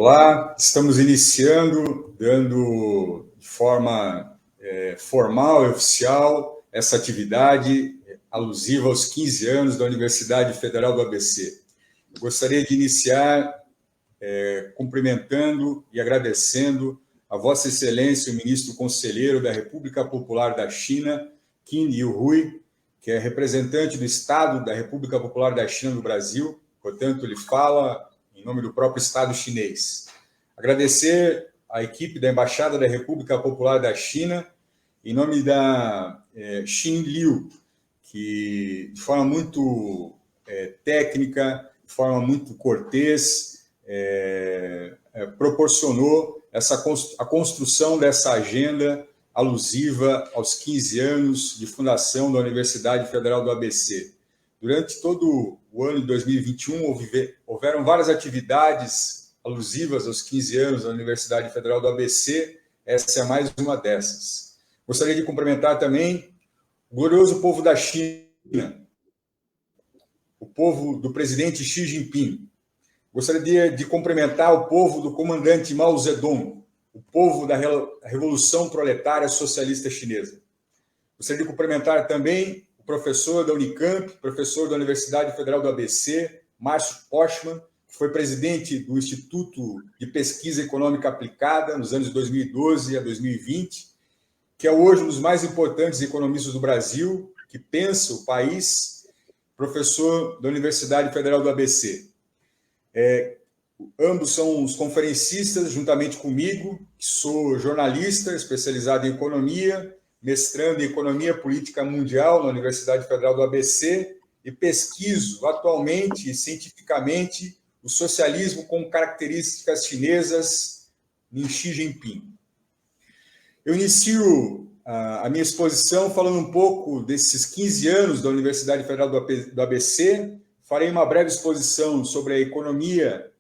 Olá, estamos iniciando, dando de forma formal e oficial essa atividade alusiva aos 15 anos da Universidade Federal do ABC. Eu gostaria de iniciar cumprimentando e agradecendo a Vossa Excelência, o Ministro Conselheiro da República Popular da China, Qin Yuhui, que é representante do Estado da República Popular da China no Brasil, portanto, ele fala em nome do próprio Estado chinês. Agradecer à equipe da Embaixada da República Popular da China, em nome da Xin Liu, que de forma muito técnica, de forma muito cortês, proporcionou a construção dessa agenda alusiva aos 15 anos de fundação da Universidade Federal do ABC. Durante todo o ano de 2021, houveram várias atividades alusivas aos 15 anos da Universidade Federal do ABC, essa é mais uma dessas. Gostaria de cumprimentar também o glorioso povo da China, o povo do presidente Xi Jinping. Gostaria de cumprimentar o povo do comandante Mao Zedong, o povo da Revolução Proletária Socialista Chinesa. Gostaria de cumprimentar também o professor da Unicamp, professor da Universidade Federal do ABC, Márcio Postman, que foi presidente do Instituto de Pesquisa Econômica Aplicada nos anos de 2012 a 2020, que é hoje um dos mais importantes economistas do Brasil, que pensa o país, professor da Universidade Federal do ABC. Ambos são os conferencistas, juntamente comigo, que sou jornalista especializado em economia, mestrando em Economia Política Mundial na Universidade Federal do ABC e pesquiso atualmente e cientificamente o socialismo com características chinesas em Xi Jinping. Eu inicio a minha exposição falando um pouco desses 15 anos da Universidade Federal do ABC, farei uma breve exposição sobre a economia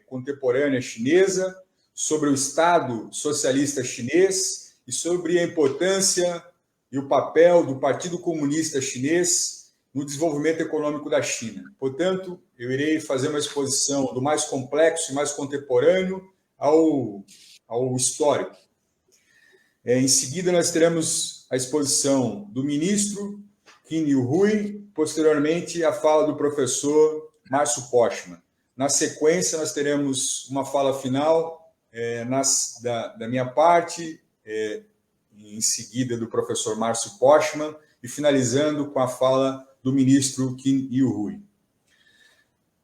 contemporânea chinesa, sobre o Estado socialista chinês e sobre a importância e o papel do Partido Comunista Chinês no desenvolvimento econômico da China. Portanto, eu irei fazer uma exposição do mais complexo e mais contemporâneo ao histórico. Em seguida, nós teremos a exposição do ministro Qin Yuhui, posteriormente a fala do professor Márcio Postman. Na sequência, nós teremos uma fala final da minha parte, em seguida do professor Márcio Postman, e finalizando com a fala do ministro Qin Yuhui.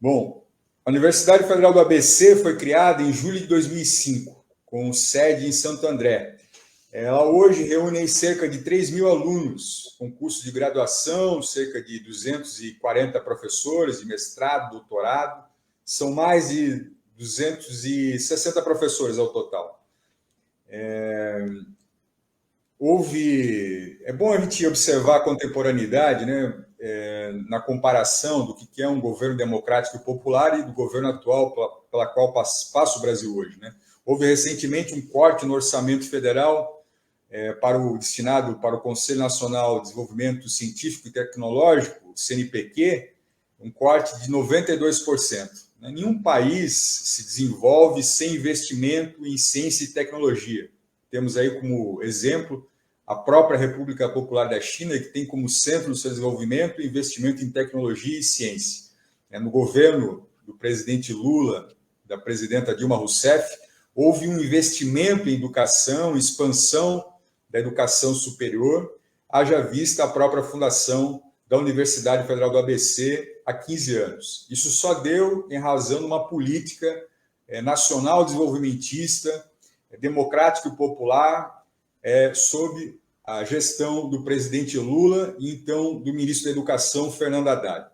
Bom, a Universidade Federal do ABC foi criada em julho de 2005, com sede em Santo André. Ela hoje reúne cerca de 3 mil alunos, com curso de graduação, cerca de 240 professores de mestrado, doutorado, são mais de 260 professores ao total. É bom a gente observar a contemporaneidade, né, na comparação do que é um governo democrático e popular e do governo atual pela qual passa o Brasil hoje, né? Houve recentemente um corte no orçamento federal destinado para o Conselho Nacional de Desenvolvimento Científico e Tecnológico, CNPq, um corte de 92%. Nenhum país se desenvolve sem investimento em ciência e tecnologia. Temos aí como exemplo a própria República Popular da China, que tem como centro do seu desenvolvimento investimento em tecnologia e ciência. No governo do presidente Lula, da presidenta Dilma Rousseff, houve um investimento em educação, expansão da educação superior, haja vista a própria fundação da Universidade Federal do ABC há 15 anos. Isso só deu em razão de uma política nacional desenvolvimentista, democrática e popular, sob a gestão do presidente Lula e, então, do ministro da Educação, Fernando Haddad.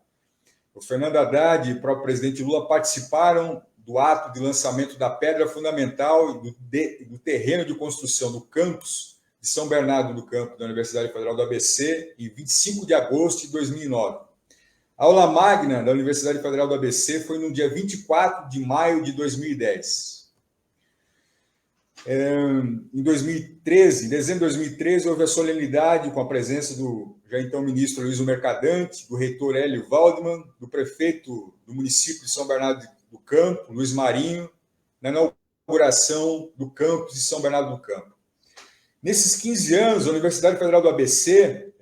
O Fernando Haddad e o próprio presidente Lula participaram do ato de lançamento da pedra fundamental e do terreno de construção do campus de São Bernardo do Campo, da Universidade Federal do ABC, em 25 de agosto de 2009. A aula magna da Universidade Federal do ABC foi no dia 24 de maio de 2010. Em 2013, em dezembro de 2013, houve a solenidade com a presença do já então ministro Luiz Mercadante, do reitor Hélio Waldman, do prefeito do município de São Bernardo do Campo, Luiz Marinho, na inauguração do campus de São Bernardo do Campo. Nesses 15 anos, a Universidade Federal do ABC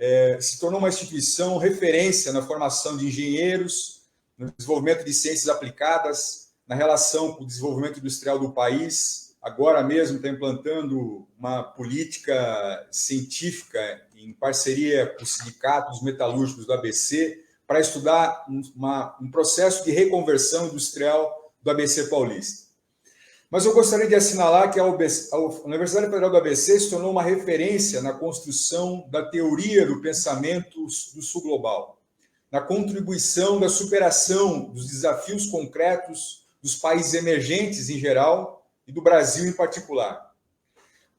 se tornou uma instituição referência na formação de engenheiros, no desenvolvimento de ciências aplicadas, na relação com o desenvolvimento industrial do país. Agora mesmo está implantando uma política científica em parceria com os sindicatos metalúrgicos do ABC para estudar um processo de reconversão industrial do ABC paulista. Mas eu gostaria de assinalar que a Universidade Federal do ABC se tornou uma referência na construção da teoria do pensamento do Sul Global, na contribuição da superação dos desafios concretos dos países emergentes em geral e do Brasil em particular.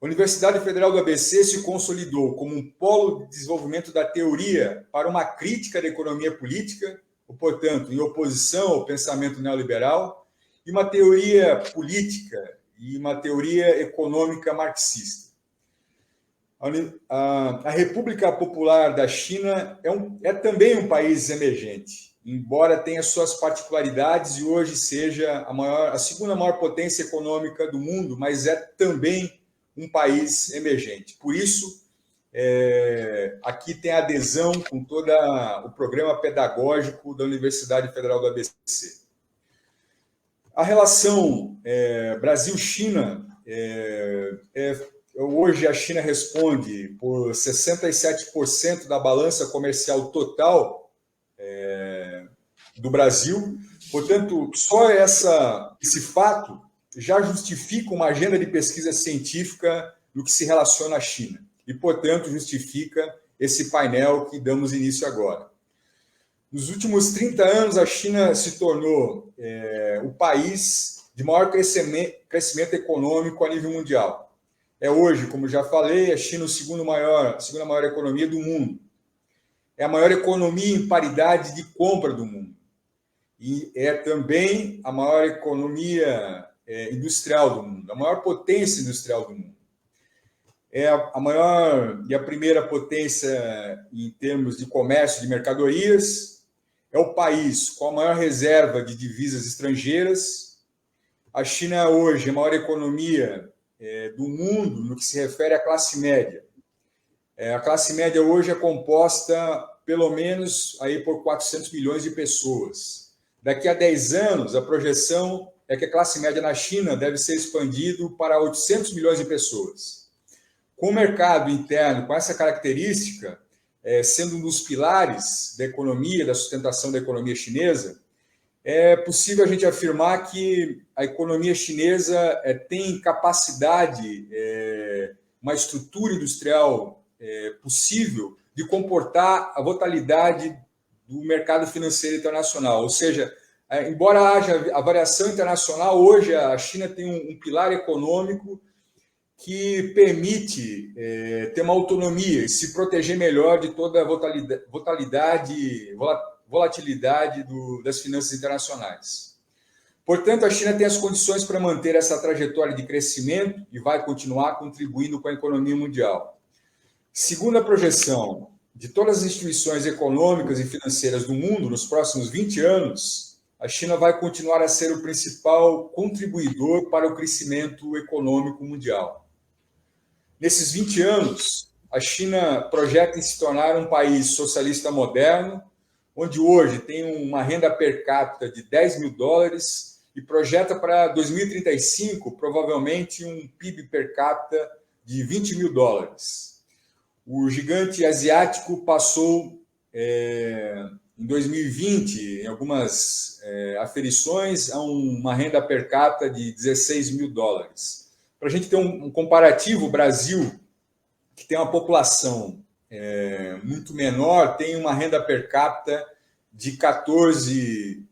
A Universidade Federal do ABC se consolidou como um polo de desenvolvimento da teoria para uma crítica da economia política, ou, portanto, em oposição ao pensamento neoliberal, e uma teoria política e uma teoria econômica marxista. A República Popular da China é também um país emergente, embora tenha suas particularidades e hoje seja a segunda maior potência econômica do mundo, mas é também um país emergente. Por isso, aqui tem adesão com todo o programa pedagógico da Universidade Federal do ABC. A relação Brasil-China, hoje a China responde por 67% da balança comercial total do Brasil. Portanto, só esse fato já justifica uma agenda de pesquisa científica no que se relaciona à China. E, portanto, justifica esse painel que damos início agora. Nos últimos 30 anos, a China se tornou o país de maior crescimento econômico a nível mundial. Hoje, como já falei, a China é a segunda maior economia do mundo. É a maior economia em paridade de compra do mundo. E é também a maior economia industrial do mundo, a maior potência industrial do mundo. É a maior e a primeira potência em termos de comércio de mercadorias. É o país com a maior reserva de divisas estrangeiras. A China hoje é a maior economia do mundo no que se refere à classe média. A classe média hoje é composta pelo menos aí por 400 milhões de pessoas. Daqui a 10 anos, a projeção é que a classe média na China deve ser expandido para 800 milhões de pessoas. Com o mercado interno, com essa característica, sendo um dos pilares da economia, da sustentação da economia chinesa, é possível a gente afirmar que a economia chinesa tem capacidade, uma estrutura industrial possível de comportar a volatilidade do mercado financeiro internacional. Ou seja, embora haja a variação internacional, hoje a China tem um pilar econômico que permite ter uma autonomia e se proteger melhor de toda a volatilidade das finanças internacionais. Portanto, a China tem as condições para manter essa trajetória de crescimento e vai continuar contribuindo com a economia mundial. Segundo a projeção de todas as instituições econômicas e financeiras do mundo, nos próximos 20 anos, a China vai continuar a ser o principal contribuidor para o crescimento econômico mundial. Nesses 20 anos, a China projeta em se tornar um país socialista moderno, onde hoje tem uma renda per capita de 10 mil dólares e projeta para 2035, provavelmente, um PIB per capita de 20 mil dólares. O gigante asiático passou, em 2020, em algumas aferições, a uma renda per capita de 16 mil dólares. Para a gente ter um comparativo, o Brasil, que tem uma população muito menor, tem uma renda per capita de 14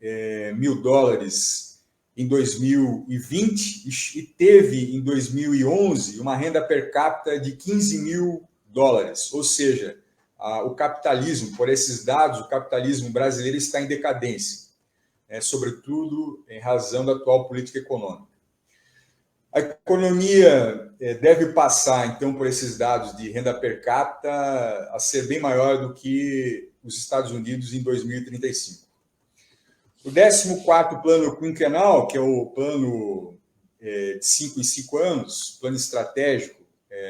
mil dólares em 2020 e teve, em 2011, uma renda per capita de 15 mil dólares. Ou seja, o capitalismo, por esses dados, o capitalismo brasileiro está em decadência, sobretudo em razão da atual política econômica. A economia deve passar, então, por esses dados de renda per capita a ser bem maior do que os Estados Unidos em 2035. O 14º plano quinquenal, que é o plano de 5 em 5 anos, plano estratégico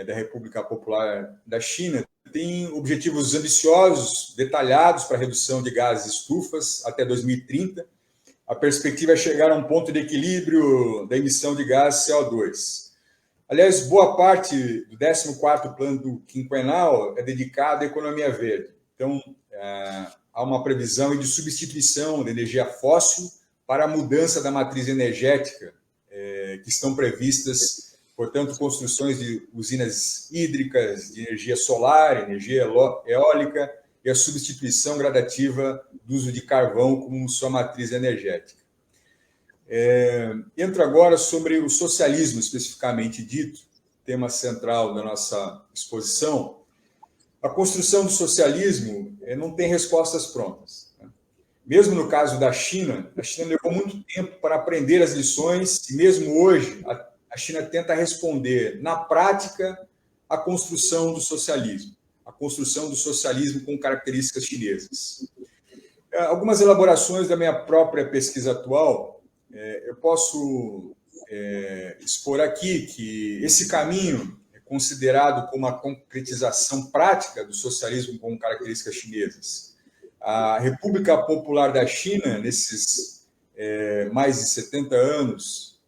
da República Popular da China, tem objetivos ambiciosos, detalhados para a redução de gases estufas até 2030. A perspectiva é chegar a um ponto de equilíbrio da emissão de gás CO2. Aliás, boa parte do 14º plano quinquenal é dedicado à economia verde. Então, há uma previsão de substituição da energia fóssil para a mudança da matriz energética, que estão previstas, portanto, construções de usinas hídricas, de energia solar, energia eólica, e a substituição gradativa do uso de carvão como sua matriz energética. Entro agora sobre o socialismo, especificamente dito, tema central da nossa exposição. A construção do socialismo não tem respostas prontas. Mesmo no caso da China, a China levou muito tempo para aprender as lições, e mesmo hoje a China tenta responder, na prática, à construção do socialismo. A construção do socialismo com características chinesas. Algumas elaborações da minha própria pesquisa atual, eu posso expor aqui que esse caminho é considerado como a concretização prática do socialismo com características chinesas. A República Popular da China, nesses mais de 70 anos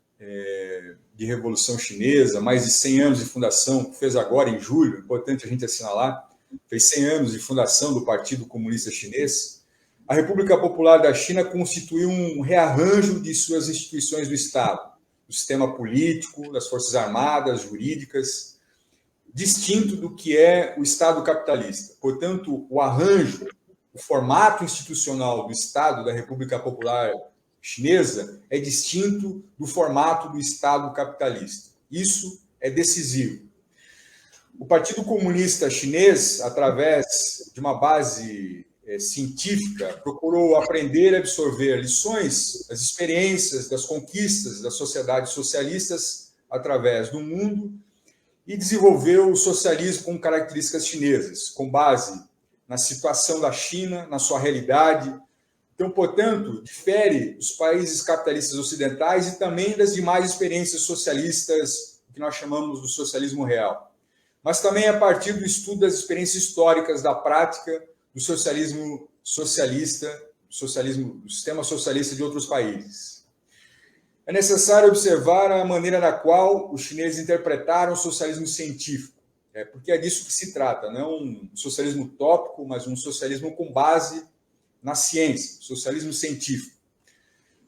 de Revolução Chinesa, mais de 100 anos de fundação, que fez agora em julho, importante a gente assinalar, fez 100 anos de fundação do Partido Comunista Chinês, a República Popular da China constituiu um rearranjo de suas instituições do Estado, do sistema político, das forças armadas, jurídicas, distinto do que é o Estado capitalista. Portanto, o arranjo, o formato institucional do Estado da República Popular Chinesa é distinto do formato do Estado capitalista. Isso é decisivo. O Partido Comunista Chinês, através de uma base científica, procurou aprender e absorver lições, as experiências, das conquistas das sociedades socialistas através do mundo e desenvolveu o socialismo com características chinesas, com base na situação da China, na sua realidade. Então, portanto, difere dos países capitalistas ocidentais e também das demais experiências socialistas, que nós chamamos do socialismo real. Mas também a partir do estudo das experiências históricas da prática do socialismo socialista, do sistema socialista de outros países. É necessário observar a maneira na qual os chineses interpretaram o socialismo científico, porque é disso que se trata, não um socialismo utópico, mas um socialismo com base na ciência, socialismo científico.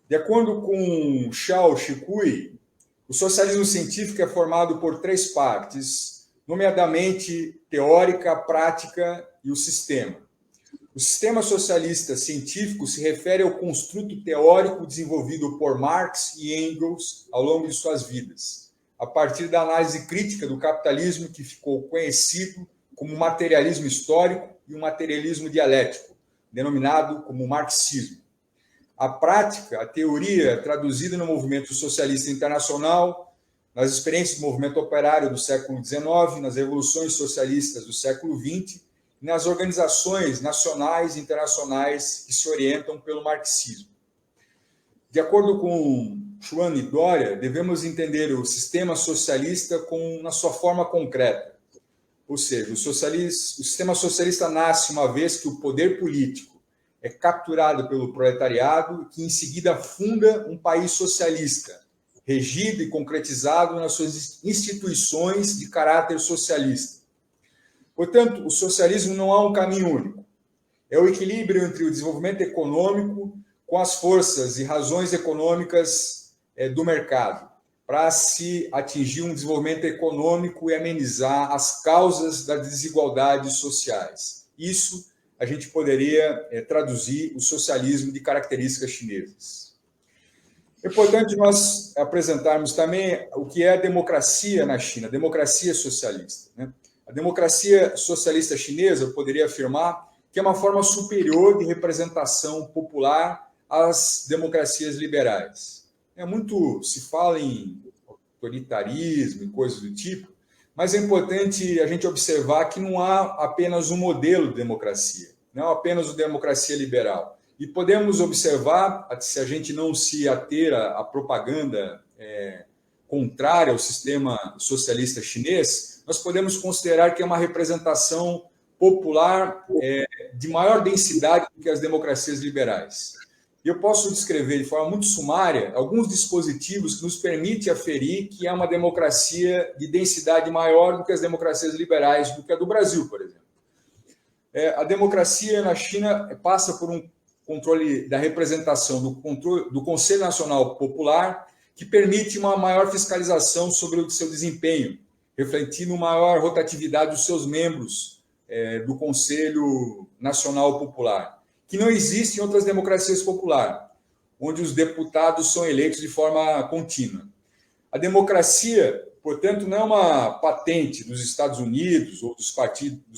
De acordo com Shao Shikui, o socialismo científico é formado por 3 partes, nomeadamente teórica, prática e o sistema. O sistema socialista científico se refere ao construto teórico desenvolvido por Marx e Engels ao longo de suas vidas, a partir da análise crítica do capitalismo que ficou conhecido como materialismo histórico e o materialismo dialético, denominado como marxismo. A prática, a teoria traduzida no movimento socialista internacional, nas experiências do movimento operário do século XIX, nas revoluções socialistas do século XX, e nas organizações nacionais e internacionais que se orientam pelo marxismo. De acordo com Chuan e Dória, devemos entender o sistema socialista na sua forma concreta. Ou seja, o sistema socialista nasce uma vez que o poder político é capturado pelo proletariado, que em seguida funda um país socialista, regido e concretizado nas suas instituições de caráter socialista. Portanto, o socialismo não há um caminho único. É o equilíbrio entre o desenvolvimento econômico com as forças e razões econômicas do mercado, para se atingir um desenvolvimento econômico e amenizar as causas das desigualdades sociais. Isso a gente poderia traduzir o socialismo de características chinesas. É importante nós apresentarmos também o que é a democracia na China, a democracia socialista, né? A democracia socialista chinesa, eu poderia afirmar, que é uma forma superior de representação popular às democracias liberais. Muito se fala em autoritarismo e coisas do tipo, mas é importante a gente observar que não há apenas um modelo de democracia, não é apenas a democracia liberal. E podemos observar, se a gente não se ater à propaganda contrária ao sistema socialista chinês, nós podemos considerar que é uma representação popular de maior densidade do que as democracias liberais. E eu posso descrever de forma muito sumária alguns dispositivos que nos permitem aferir que é uma democracia de densidade maior do que as democracias liberais, do que a do Brasil, por exemplo. A democracia na China passa por um controle da representação do Conselho Nacional Popular, que permite uma maior fiscalização sobre o seu desempenho, refletindo maior rotatividade dos seus membros do Conselho Nacional Popular, que não existe em outras democracias populares, onde os deputados são eleitos de forma contínua. A democracia, portanto, não é uma patente dos Estados Unidos ou dos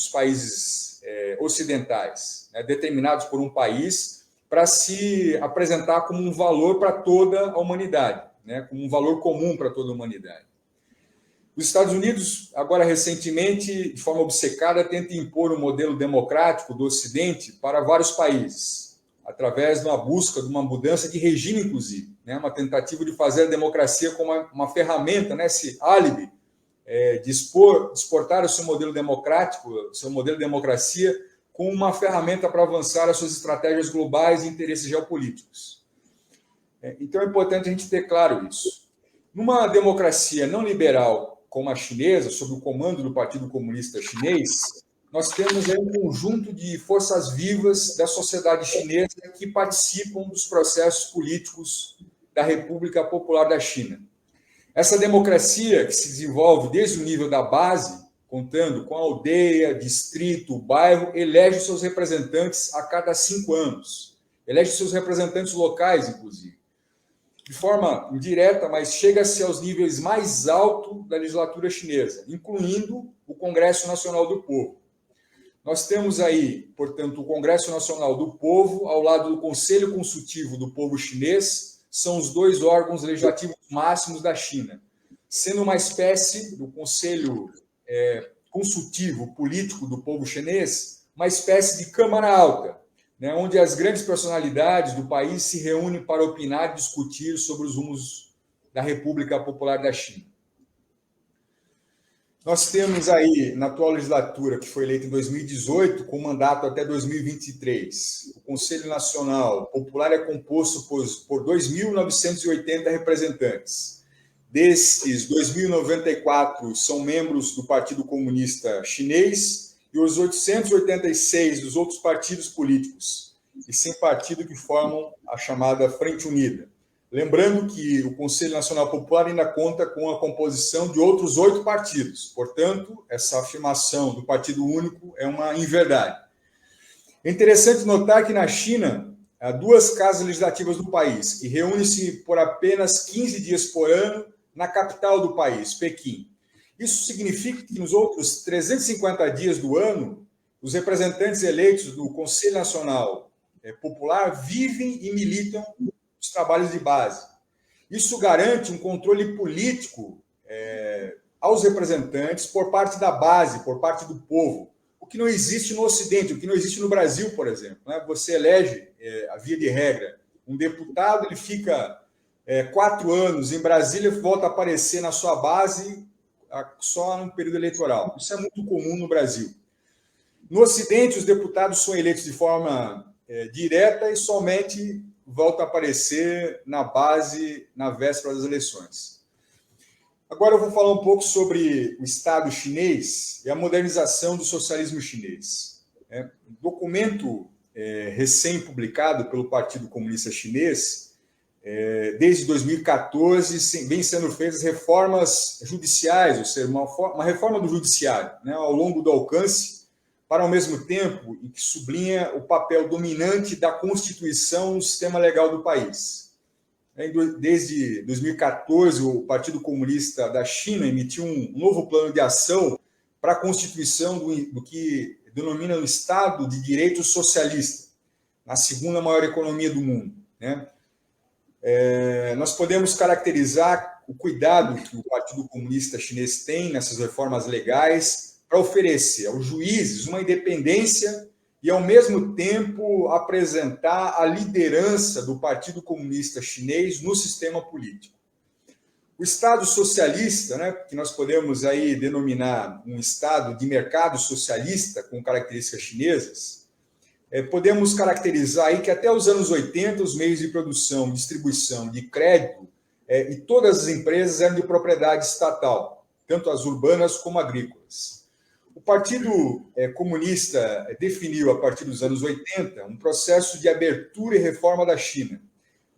países ocidentais, determinados por um país para se apresentar como um valor para toda a humanidade, como um valor comum para toda a humanidade. Os Estados Unidos, agora recentemente, de forma obcecada, tenta impor um modelo democrático do Ocidente para vários países, através de uma busca de uma mudança de regime, inclusive, uma tentativa de fazer a democracia como uma ferramenta, esse álibi de exportar o seu modelo democrático, o seu modelo de democracia, como uma ferramenta para avançar as suas estratégias globais e interesses geopolíticos. Então é importante a gente ter claro isso. Numa democracia não liberal como a chinesa, sob o comando do Partido Comunista Chinês, nós temos aí um conjunto de forças vivas da sociedade chinesa que participam dos processos políticos da República Popular da China. Essa democracia, que se desenvolve desde o nível da base, contando com a aldeia, distrito, bairro, elege seus representantes a cada 5 anos. Elege seus representantes locais, inclusive. De forma indireta, mas chega-se aos níveis mais altos da legislatura chinesa, incluindo o Congresso Nacional do Povo. Nós temos aí, portanto, o Congresso Nacional do Povo, ao lado do Conselho Consultivo do Povo Chinês, são os 2 órgãos legislativos máximos da China, sendo uma espécie do Conselho Consultivo Político do Povo Chinês, uma espécie de Câmara Alta, onde as grandes personalidades do país se reúnem para opinar e discutir sobre os rumos da República Popular da China. Nós temos aí, na atual legislatura, que foi eleita em 2018, com mandato até 2023, o Conselho Nacional Popular é composto por 2.980 representantes. Desses, 2.094 são membros do Partido Comunista Chinês, e os 886 dos outros partidos políticos, e sem partido que formam a chamada Frente Unida. Lembrando que o Conselho Nacional Popular ainda conta com a composição de outros 8 partidos, portanto, essa afirmação do partido único é uma inverdade. É interessante notar que na China há 2 casas legislativas do país, que reúnem-se por apenas 15 dias por ano na capital do país, Pequim. Isso significa que nos outros 350 dias do ano, os representantes eleitos do Conselho Nacional Popular vivem e militam nos trabalhos de base. Isso garante um controle político aos representantes por parte da base, por parte do povo, o que não existe no Ocidente, o que não existe no Brasil, por exemplo. Você elege, a via de regra, um deputado, ele fica 4 anos em Brasília, volta a aparecer na sua base só no período eleitoral. Isso é muito comum no Brasil. No Ocidente, os deputados são eleitos de forma direta e somente voltam a aparecer na base na véspera das eleições. Agora eu vou falar um pouco sobre o Estado chinês e a modernização do socialismo chinês. Documento recém-publicado pelo Partido Comunista Chinês, desde 2014, vem sendo feitas reformas judiciais, ou seja, uma reforma do judiciário, ao longo do alcance para, ao mesmo tempo, em que sublinha o papel dominante da Constituição no sistema legal do país. Desde 2014, o Partido Comunista da China emitiu um novo plano de ação para a constituição do que denomina o Estado de Direito Socialista, na segunda maior economia do mundo, né? Nós podemos caracterizar o cuidado que o Partido Comunista Chinês tem nessas reformas legais para oferecer aos juízes uma independência e, ao mesmo tempo, apresentar a liderança do Partido Comunista Chinês no sistema político. O Estado socialista, né, que nós podemos aí denominar um Estado de mercado socialista com características chinesas, podemos caracterizar aí que até os anos 80 os meios de produção, distribuição de crédito e todas as empresas eram de propriedade estatal, tanto as urbanas como agrícolas. O Partido Comunista definiu, a partir dos anos 80, um processo de abertura e reforma da China,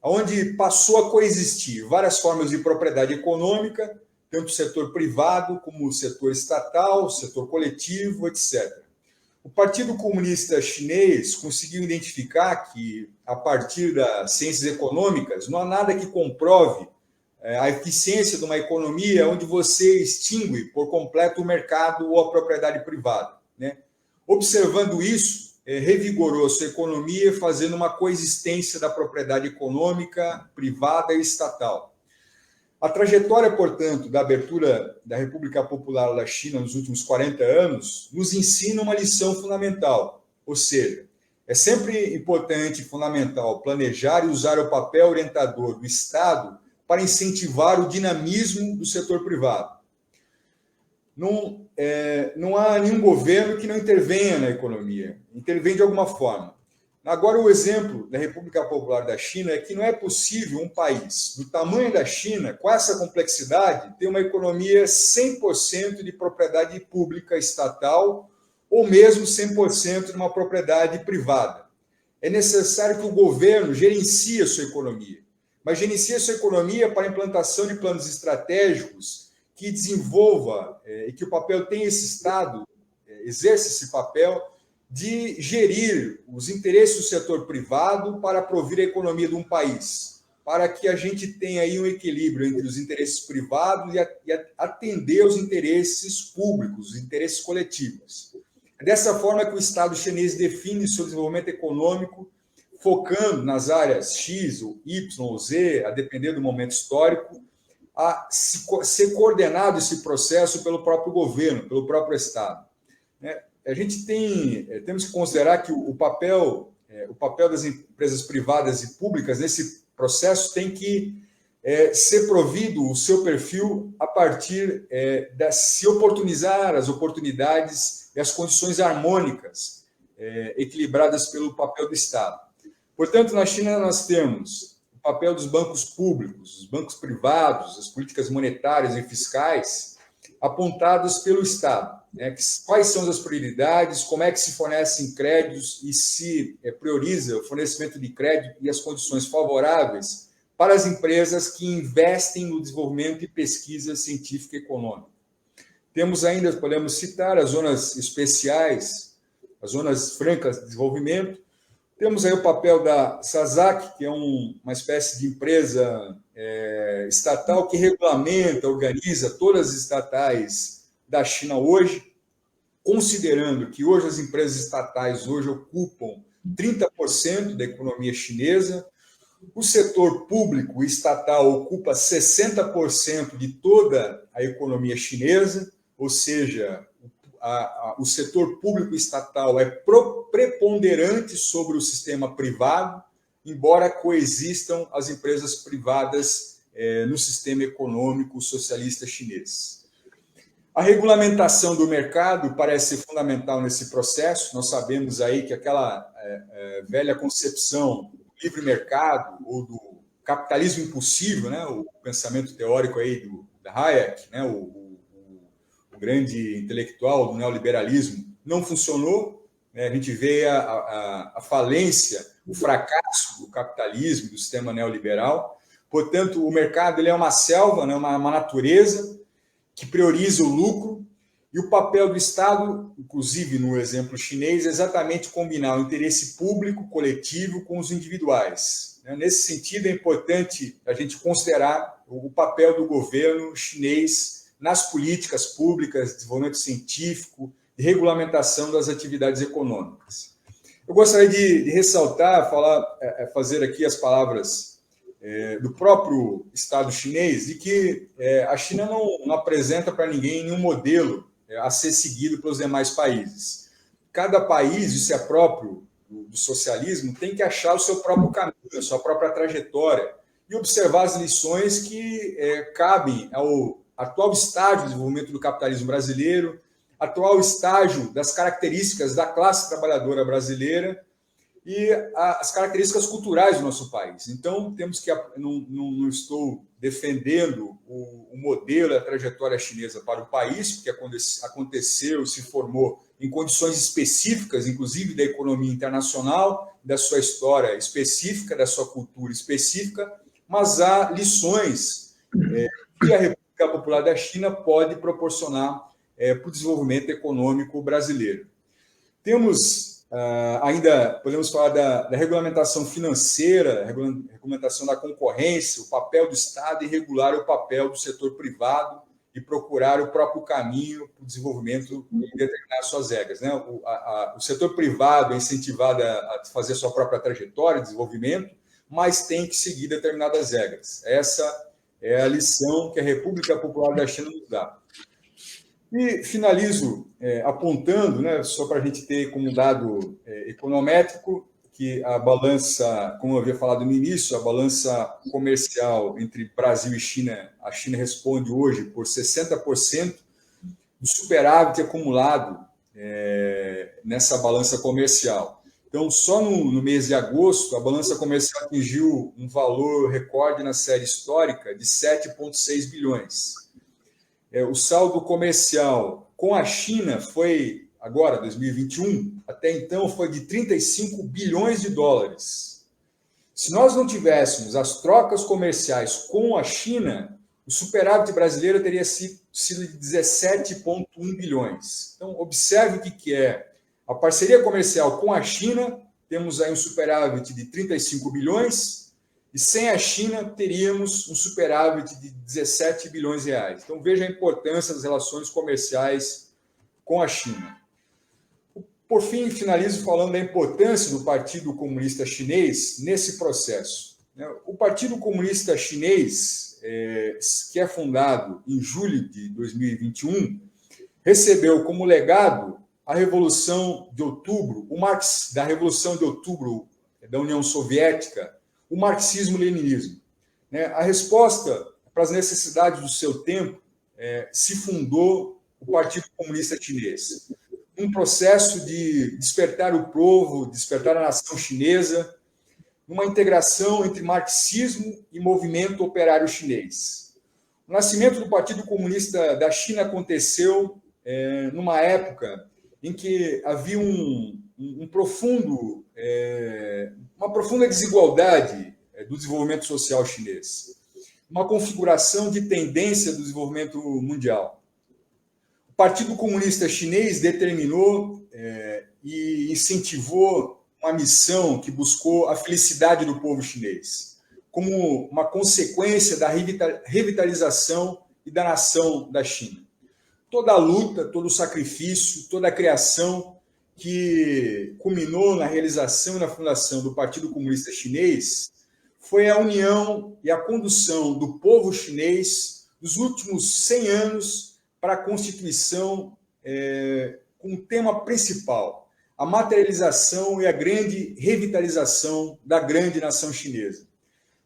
onde passou a coexistir várias formas de propriedade econômica, tanto o setor privado como o setor estatal, o setor coletivo, etc. O Partido Comunista Chinês conseguiu identificar que, a partir das ciências econômicas, não há nada que comprove a eficiência de uma economia onde você extingue por completo o mercado ou a propriedade privada, né? Observando isso, revigorou a sua economia, fazendo uma coexistência da propriedade econômica, privada e estatal. A trajetória, portanto, da abertura da República Popular da China nos últimos 40 anos nos ensina uma lição fundamental, ou seja, é sempre importante e fundamental planejar e usar o papel orientador do Estado para incentivar o dinamismo do setor privado. Não há nenhum governo que não intervenha na economia, intervém de alguma forma. Agora, o exemplo da República Popular da China é que não é possível um país do tamanho da China, com essa complexidade, ter uma economia 100% de propriedade pública estatal ou mesmo 100% de uma propriedade privada. É necessário que o governo gerencie a sua economia, mas gerencie a sua economia para a implantação de planos estratégicos que desenvolva e que o papel tem esse Estado, exerce esse papel de gerir os interesses do setor privado para provir a economia de um país, para que a gente tenha aí um equilíbrio entre os interesses privados e atender aos interesses públicos, os interesses coletivos. É dessa forma que o Estado chinês define seu desenvolvimento econômico, focando nas áreas X, ou Y, ou Z, a depender do momento histórico, a ser coordenado esse processo pelo próprio governo, pelo próprio Estado. A gente temos que considerar que o papel das empresas privadas e públicas nesse processo tem que ser provido o seu perfil a partir de se oportunizar as oportunidades e as condições harmônicas equilibradas pelo papel do Estado. Portanto, na China nós temos o papel dos bancos públicos, os bancos privados, as políticas monetárias e fiscais apontadas pelo Estado. Quais são as prioridades, como é que se fornecem créditos e se prioriza o fornecimento de crédito e as condições favoráveis para as empresas que investem no desenvolvimento e pesquisa científica e econômica. Temos ainda, podemos citar, as zonas especiais, as zonas francas de desenvolvimento. Temos aí o papel da SASAC, que é uma espécie de empresa estatal que regulamenta, organiza todas as estatais da China hoje, considerando que hoje as empresas estatais hoje ocupam 30% da economia chinesa, o setor público estatal ocupa 60% de toda a economia chinesa, ou seja, o setor público estatal é preponderante sobre o sistema privado, embora coexistam as empresas privadas no sistema econômico socialista chinês. A regulamentação do mercado parece ser fundamental nesse processo. Nós sabemos aí que aquela velha concepção do livre mercado ou do capitalismo impossível, né, o pensamento teórico aí da Hayek, né, o grande intelectual do neoliberalismo, não funcionou. Né? A gente vê a falência, o fracasso do capitalismo, do sistema neoliberal. Portanto, o mercado ele é uma selva, né, uma natureza que prioriza o lucro E o papel do Estado, inclusive no exemplo chinês, é exatamente combinar o interesse público, coletivo, com os individuais. Nesse sentido, é importante a gente considerar o papel do governo chinês nas políticas públicas, desenvolvimento científico e regulamentação das atividades econômicas. Eu gostaria de ressaltar, fazer aqui as palavras do próprio Estado chinês, de que a China não apresenta para ninguém nenhum modelo a ser seguido pelos demais países. Cada país, isso é próprio do socialismo, tem que achar o seu próprio caminho, a sua própria trajetória, e observar as lições que cabem ao atual estágio de desenvolvimento do capitalismo brasileiro, atual estágio das características da classe trabalhadora brasileira e as características culturais do nosso país. Então, temos que... Não estou defendendo o modelo, a trajetória chinesa para o país, porque aconteceu, se formou em condições específicas, inclusive da economia internacional, da sua história específica, da sua cultura específica, mas há lições que a República Popular da China pode proporcionar para o desenvolvimento econômico brasileiro. Temos ainda, podemos falar da regulamentação financeira, regulamentação da concorrência, o papel do Estado e regular o papel do setor privado e procurar o próprio caminho para o desenvolvimento e determinar suas regras. O setor privado é incentivado a fazer sua própria trajetória de desenvolvimento, mas tem que seguir determinadas regras. Essa é a lição que a República Popular da China nos dá. E finalizo apontando, só para a gente ter como dado econométrico, que a balança, como eu havia falado no início, a balança comercial entre Brasil e China, a China responde hoje por 60% do superávit acumulado nessa balança comercial. Então, só no mês de agosto, a balança comercial atingiu um valor recorde na série histórica de 7,6 bilhões. O saldo comercial com a China foi, agora, 2021, até então foi de 35 bilhões de dólares. Se nós não tivéssemos as trocas comerciais com a China, o superávit brasileiro teria sido de 17,1 bilhões. Então, observe o que é a parceria comercial com a China. Temos aí um superávit de 35 bilhões, e sem a China teríamos um superávit de 17 bilhões de reais. Então, veja a importância das relações comerciais com a China. Por fim, finalizo falando da importância do Partido Comunista Chinês nesse processo. O Partido Comunista Chinês, que é fundado em julho de 2021, recebeu como legado a Revolução de Outubro, da Revolução de Outubro da União Soviética, o marxismo-leninismo. A resposta para as necessidades do seu tempo se fundou o Partido Comunista Chinês. Um processo de despertar o povo, despertar a nação chinesa, numa integração entre marxismo e movimento operário chinês. O nascimento do Partido Comunista da China aconteceu numa época em que havia uma profunda desigualdade do desenvolvimento social chinês, uma configuração de tendência do desenvolvimento mundial. O Partido Comunista Chinês determinou e incentivou uma missão que buscou a felicidade do povo chinês, como uma consequência da revitalização e da nação da China. Toda a luta, todo o sacrifício, toda a criação que culminou na realização e na fundação do Partido Comunista Chinês foi a união e a condução do povo chinês nos últimos 100 anos para a constituição com o tema principal, a materialização e a grande revitalização da grande nação chinesa.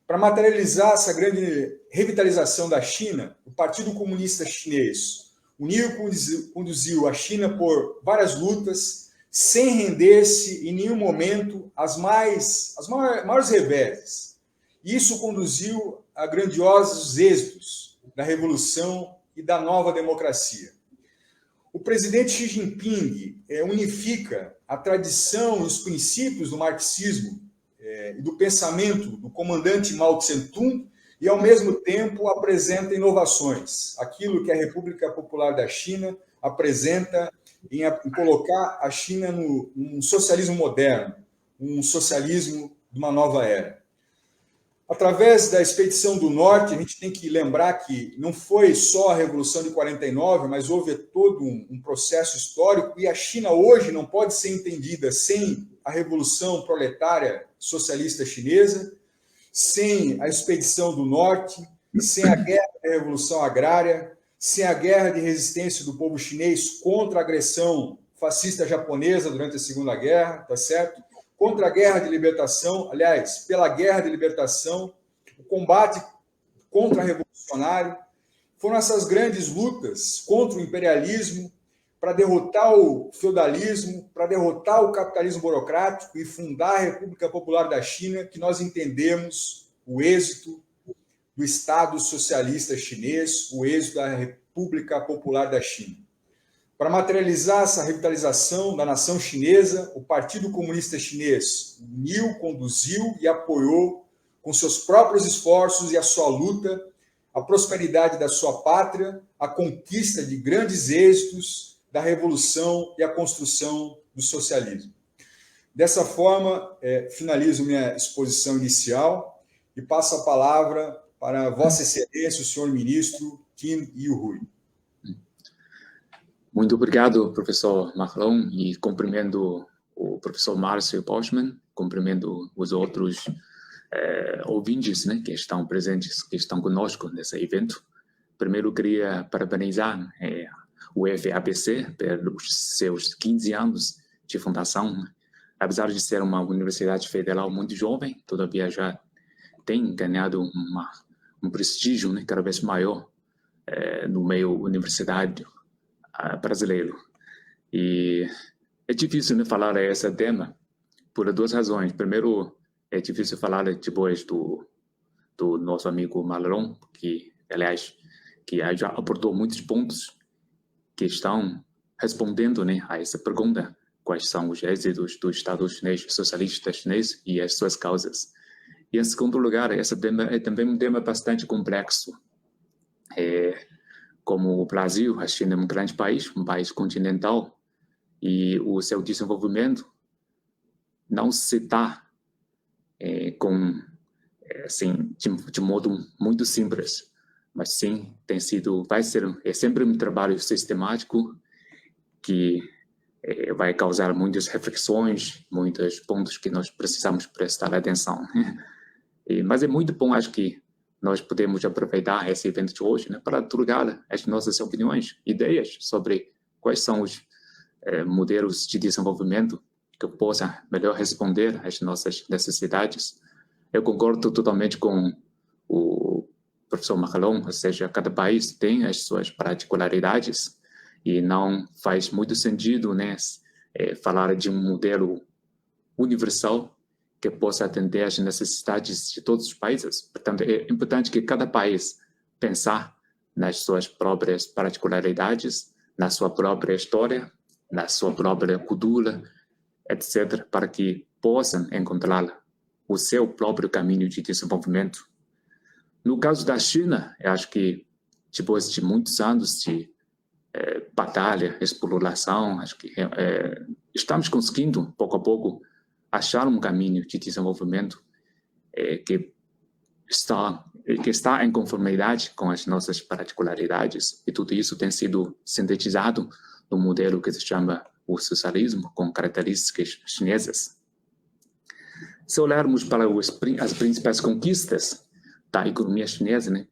Para materializar essa grande revitalização da China, o Partido Comunista Chinês uniu e conduziu a China por várias lutas, sem render-se em nenhum momento às maiores reveses. Isso conduziu a grandiosos êxitos da revolução e da nova democracia. O presidente Xi Jinping unifica a tradição e os princípios do marxismo e do pensamento do comandante Mao Tse-tung e, ao mesmo tempo, apresenta inovações, aquilo que a República Popular da China apresenta em colocar a China num socialismo moderno, um socialismo de uma nova era. Através da Expedição do Norte, a gente tem que lembrar que não foi só a Revolução de 49, mas houve todo um processo histórico, e a China hoje não pode ser entendida sem a Revolução Proletária Socialista Chinesa, sem a Expedição do Norte, sem a guerra da Revolução Agrária, sem a guerra de resistência do povo chinês contra a agressão fascista japonesa durante a Segunda Guerra, tá certo? Contra a guerra de libertação, aliás, pela guerra de libertação, o combate contra-revolucionário, foram essas grandes lutas contra o imperialismo, para derrotar o feudalismo, para derrotar o capitalismo burocrático e fundar a República Popular da China, que nós entendemos o êxito do Estado Socialista Chinês, o êxito da República Popular da China. Para materializar essa revitalização da nação chinesa, o Partido Comunista Chinês uniu, conduziu e apoiou, com seus próprios esforços e a sua luta, a prosperidade da sua pátria, a conquista de grandes êxitos da revolução e a construção do socialismo. Dessa forma, finalizo minha exposição inicial e passo a palavra para Vossa Excelência, o senhor ministro Qin Yuhui. Muito obrigado, professor Marlon, e cumprimento o professor Márcio Postman, cumprimento os outros ouvintes, né, que estão presentes, que estão conosco nesse evento. Primeiro, queria parabenizar o FABC pelos seus 15 anos de fundação. Apesar de ser uma universidade federal muito jovem, todavia já tem ganhado um prestígio, né, cada vez maior no meio universitário brasileiro. E é difícil, né, falar esse tema por duas razões. Primeiro, é difícil falar depois do nosso amigo Marlon, que, aliás, que já abordou muitos pontos que estão respondendo, né, a essa pergunta: quais são os êxitos do Estado chinês, socialista chinês, e as suas causas. E, em segundo lugar, esse tema é também um tema bastante complexo. Como o Brasil, a China é um grande país, um país continental, e o seu desenvolvimento não se dá assim, de modo muito simples, mas sim é sempre um trabalho sistemático que vai causar muitas reflexões, muitos pontos que nós precisamos prestar atenção. Mas é muito bom, acho que nós podemos aproveitar esse evento de hoje, né, para trocar as nossas opiniões, ideias sobre quais são os modelos de desenvolvimento que possam melhor responder às nossas necessidades. Eu concordo totalmente com o professor Marlon, ou seja, cada país tem as suas particularidades e não faz muito sentido, né, falar de um modelo universal que possa atender às necessidades de todos os países. Portanto, é importante que cada país pensar nas suas próprias particularidades, na sua própria história, na sua própria cultura, etc., para que possam encontrar o seu próprio caminho de desenvolvimento. No caso da China, eu acho que depois de muitos anos de batalha, exploração, acho que estamos conseguindo, pouco a pouco, achar um caminho de desenvolvimento que está em conformidade com as nossas particularidades, e tudo isso tem sido sintetizado no modelo que se chama o socialismo, com características chinesas. Se olharmos para as principais conquistas da economia chinesa, né,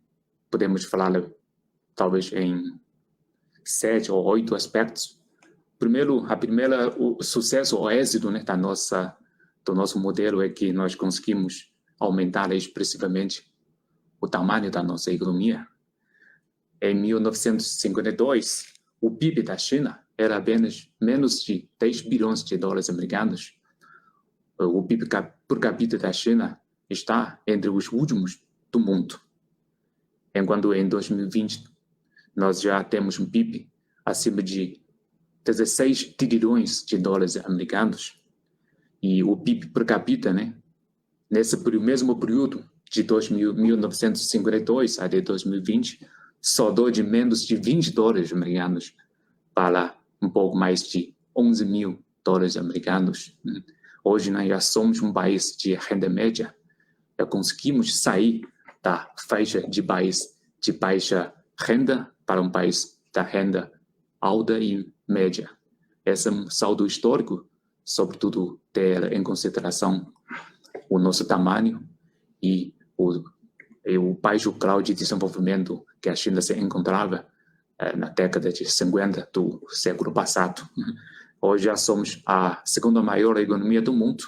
podemos falar talvez em 7 ou 8 aspectos. Primeiro, o sucesso ou êxito, né, do nosso modelo é que nós conseguimos aumentar expressivamente o tamanho da nossa economia. Em 1952, o PIB da China era apenas menos de 10 bilhões de dólares americanos. O PIB por capita da China está entre os últimos do mundo. Enquanto em 2020 nós já temos um PIB acima de 16 trilhões de dólares americanos. E o PIB per capita, né, nesse mesmo período de 1952 até 2020, saltou de menos de 20 dólares americanos para um pouco mais de 11 mil dólares americanos. Hoje nós já somos um país de renda média, já conseguimos sair da faixa de país de baixa renda para um país da renda alta e média. Esse é um saldo histórico, sobretudo ter em consideração o nosso tamanho e o baixo grau de desenvolvimento que a China se encontrava na década de 50 do século passado. Hoje já somos a segunda maior economia do mundo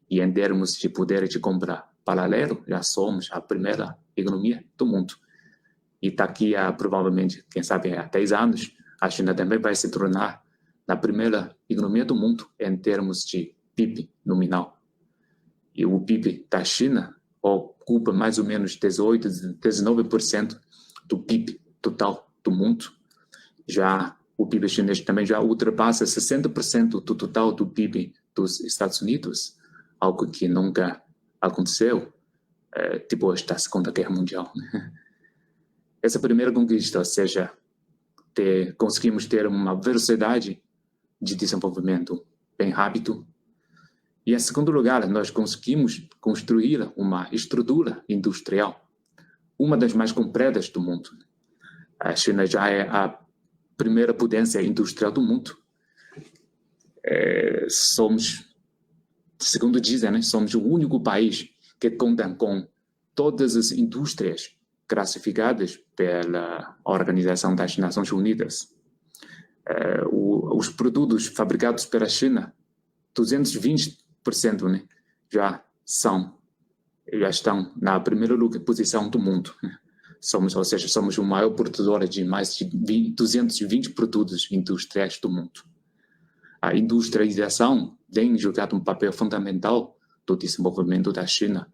e em termos de poder de compra paralelo, já somos a primeira economia do mundo. E daqui a, provavelmente, quem sabe, a 10 anos, a China também vai se tornar a primeira economia do mundo em termos de PIB nominal. E o PIB da China ocupa mais ou menos 18, 19% do PIB total do mundo. Já o PIB chinês também já ultrapassa 60% do total do PIB dos Estados Unidos, algo que nunca aconteceu depois da Segunda Guerra Mundial. Essa primeira conquista, ou seja, conseguimos ter uma velocidade de desenvolvimento bem rápido. E, em segundo lugar, nós conseguimos construir uma estrutura industrial, uma das mais completas do mundo. A China já é a primeira potência industrial do mundo. Somos, segundo dizem, né, somos o único país que conta com todas as indústrias classificadas pela Organização das Nações Unidas. Os produtos fabricados pela China, 220%, né, já estão na primeira posição do mundo. Ou seja, somos o maior produtor de mais de 220 produtos industriais do mundo. A industrialização tem jogado um papel fundamental do desenvolvimento da China,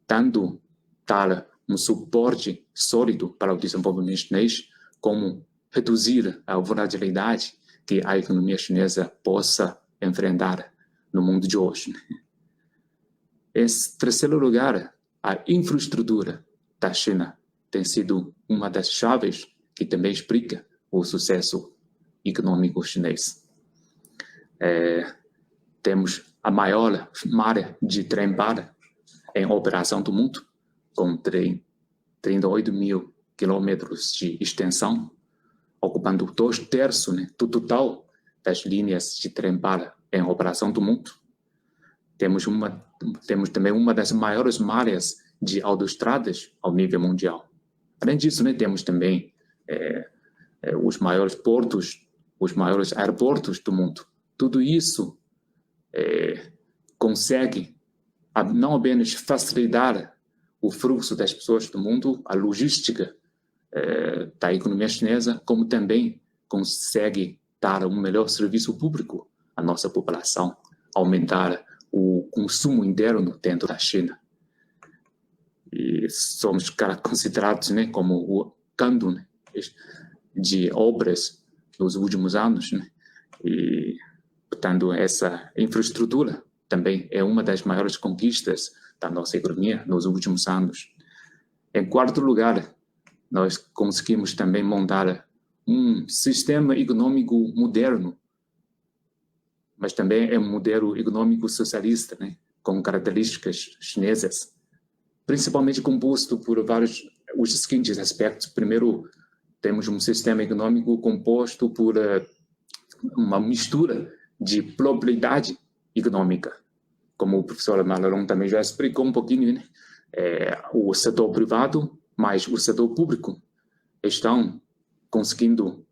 tanto dar um suporte sólido para o desenvolvimento chinês, como reduzir a volatilidade que a economia chinesa possa enfrentar no mundo de hoje. Em terceiro lugar, a infraestrutura da China tem sido uma das chaves que também explica o sucesso econômico chinês. Temos a maior malha de trem-bala em operação do mundo, com 38 mil quilômetros de extensão, ocupando 2/3, né, do total das linhas de trem-bala em operação do mundo. Temos também uma das maiores malhas de autoestradas ao nível mundial. Além disso, né, temos também os maiores portos, os maiores aeroportos do mundo. Tudo isso consegue não apenas facilitar o fluxo das pessoas do mundo, a logística da economia chinesa, como também consegue dar um melhor serviço público à nossa população, aumentar o consumo interno dentro da China. E somos considerados, né, como o canto, né, de obras nos últimos anos, né? E, portanto, essa infraestrutura também é uma das maiores conquistas da nossa economia nos últimos anos. Em quarto lugar, nós conseguimos também montar um sistema econômico moderno, mas também é um modelo econômico socialista, né, com características chinesas, principalmente composto por os seguintes aspectos. Primeiro, temos um sistema econômico composto por uma mistura de probabilidade econômica. Como o professor Malaron também já explicou um pouquinho, né? O setor privado mais o setor público estão conseguindo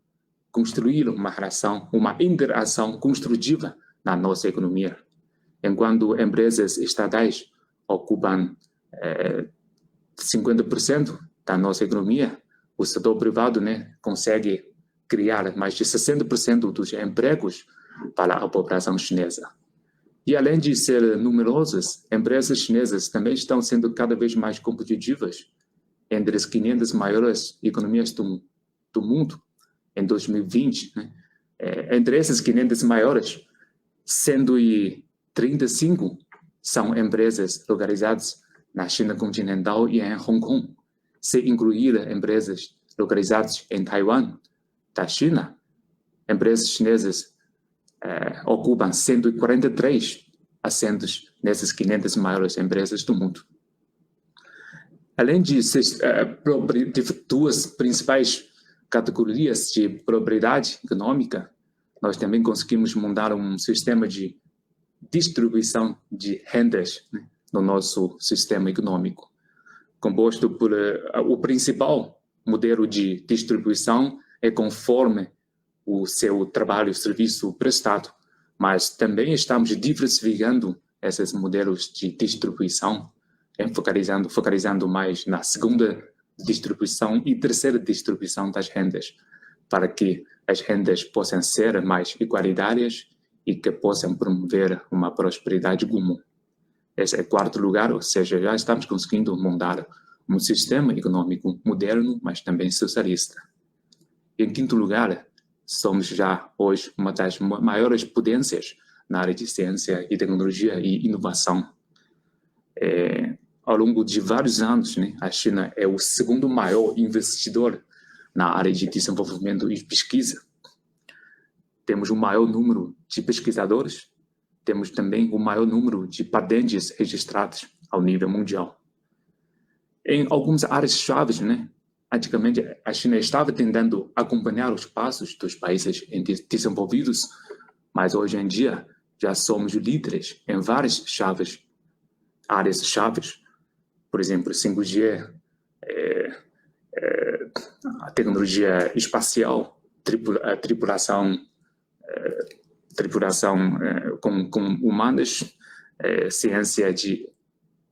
construir uma relação, uma interação construtiva na nossa economia. Enquanto empresas estatais ocupam 50% da nossa economia, o setor privado, né, consegue criar mais de 60% dos empregos para a população chinesa. E além de ser numerosas, empresas chinesas também estão sendo cada vez mais competitivas entre as 500 maiores economias do mundo em 2020. Né? Entre essas 500 maiores, 135 são empresas localizadas na China continental e em Hong Kong. Se incluir empresas localizadas em Taiwan, da China, empresas chinesas ocupam 143 assentos nessas 500 maiores empresas do mundo. Além de duas principais categorias de propriedade econômica, nós também conseguimos montar um sistema de distribuição de rendas, né, no nosso sistema econômico, composto por o principal modelo de distribuição é conforme o seu trabalho e serviço prestado, mas também estamos diversificando esses modelos de distribuição, focalizando mais na segunda distribuição e terceira distribuição das rendas, para que as rendas possam ser mais igualitárias e que possam promover uma prosperidade comum. Esse é o quarto lugar, ou seja, já estamos conseguindo montar um sistema econômico moderno, mas também socialista. Em quinto lugar, somos já hoje uma das maiores potências na área de ciência e tecnologia e inovação. Ao longo de vários anos, né, a China é o segundo maior investidor na área de desenvolvimento e pesquisa. Temos o maior número de pesquisadores, temos também o maior número de patentes registradas ao nível mundial. Em algumas áreas-chave, né, antigamente a China estava tentando acompanhar os passos dos países desenvolvidos, mas hoje em dia já somos líderes em várias áreas-chave. Por exemplo, 5G, a tecnologia espacial, tripulação com humanas, ciência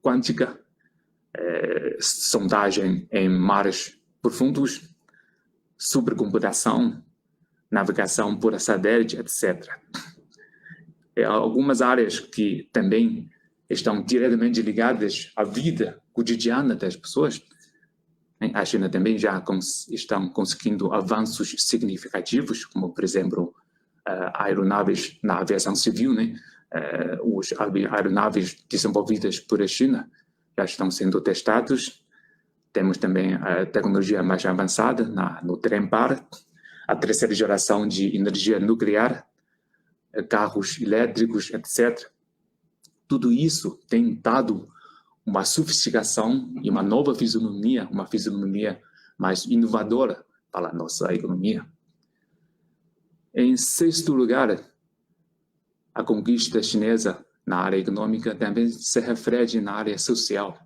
quântica, sondagem em mares profundos, supercomputação, navegação por satélite, etc. Algumas áreas que também estão diretamente ligadas à vida cotidiana das pessoas. A China também já estão conseguindo avanços significativos, como, por exemplo, aeronaves na aviação civil, né? As aeronaves desenvolvidas por a China já estão sendo testados. Temos também a tecnologia mais avançada no trem-par, a terceira geração de energia nuclear, carros elétricos, etc. Tudo isso tem dado uma sofisticação e uma nova fisionomia, uma fisionomia mais inovadora para a nossa economia. Em sexto lugar, a conquista chinesa na área econômica também se reflete na área social.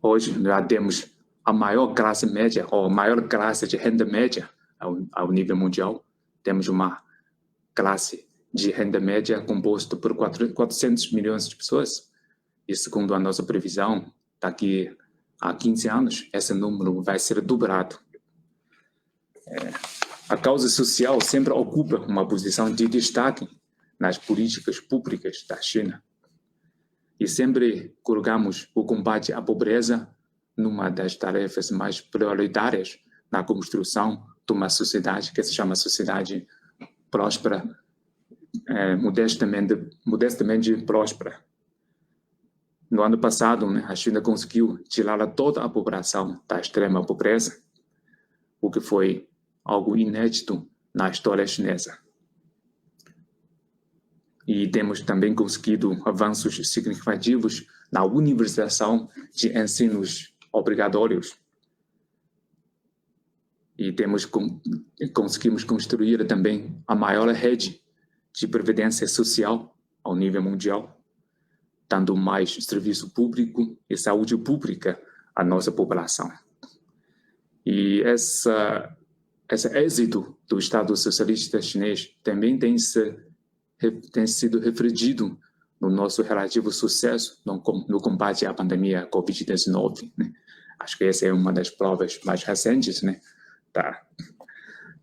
Hoje já temos a maior classe média, ou a maior classe de renda média ao nível mundial. Temos uma classe de renda média composta por 400 milhões de pessoas. E segundo a nossa previsão, daqui a 15 anos, esse número vai ser dobrado. A causa social sempre ocupa uma posição de destaque nas políticas públicas da China. E sempre colocamos o combate à pobreza numa das tarefas mais prioritárias na construção de uma sociedade que se chama sociedade próspera, modestamente próspera. No ano passado, né, a China conseguiu tirar toda a população da extrema pobreza, o que foi algo inédito na história chinesa. E temos também conseguido avanços significativos na universalização de ensinos obrigatórios. E conseguimos construir também a maior rede de previdência social ao nível mundial, dando mais serviço público e saúde pública à nossa população. E esse êxito do Estado socialista chinês também tem sido refletido no nosso relativo sucesso no combate à pandemia Covid-19. Né? Acho que essa é uma das provas mais recentes, né,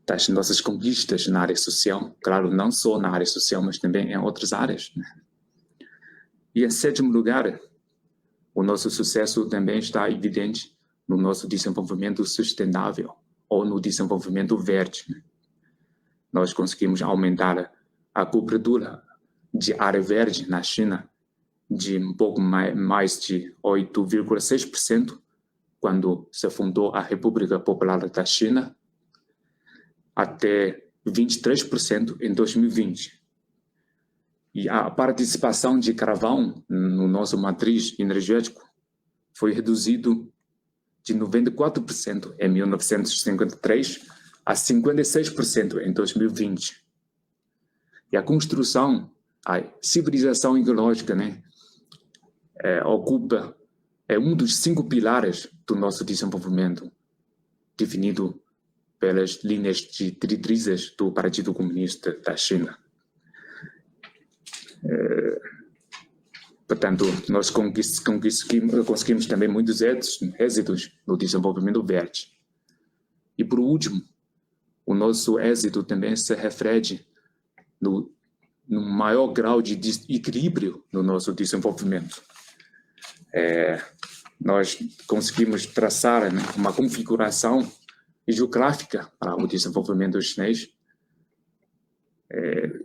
das nossas conquistas na área social. Claro, não só na área social, mas também em outras áreas. Né? E em sétimo lugar, o nosso sucesso também está evidente no nosso desenvolvimento sustentável ou no desenvolvimento verde. Né? Nós conseguimos aumentar a cobertura de área verde na China de um pouco mais de 8,6% quando se fundou a República Popular da China, até 23% em 2020. E a participação de carvão no nosso matriz energético foi reduzido de 94% em 1953 a 56% em 2020. E a construção, a civilização ecológica, né, ocupa um dos 5 pilares do nosso desenvolvimento, definido pelas linhas diretrizes do Partido Comunista da China. Portanto, nós conseguimos também muitos êxitos no desenvolvimento verde. E, por último, o nosso êxito também se reflete no maior grau de equilíbrio no nosso desenvolvimento. Nós conseguimos traçar, né, uma configuração geográfica para o desenvolvimento chinês,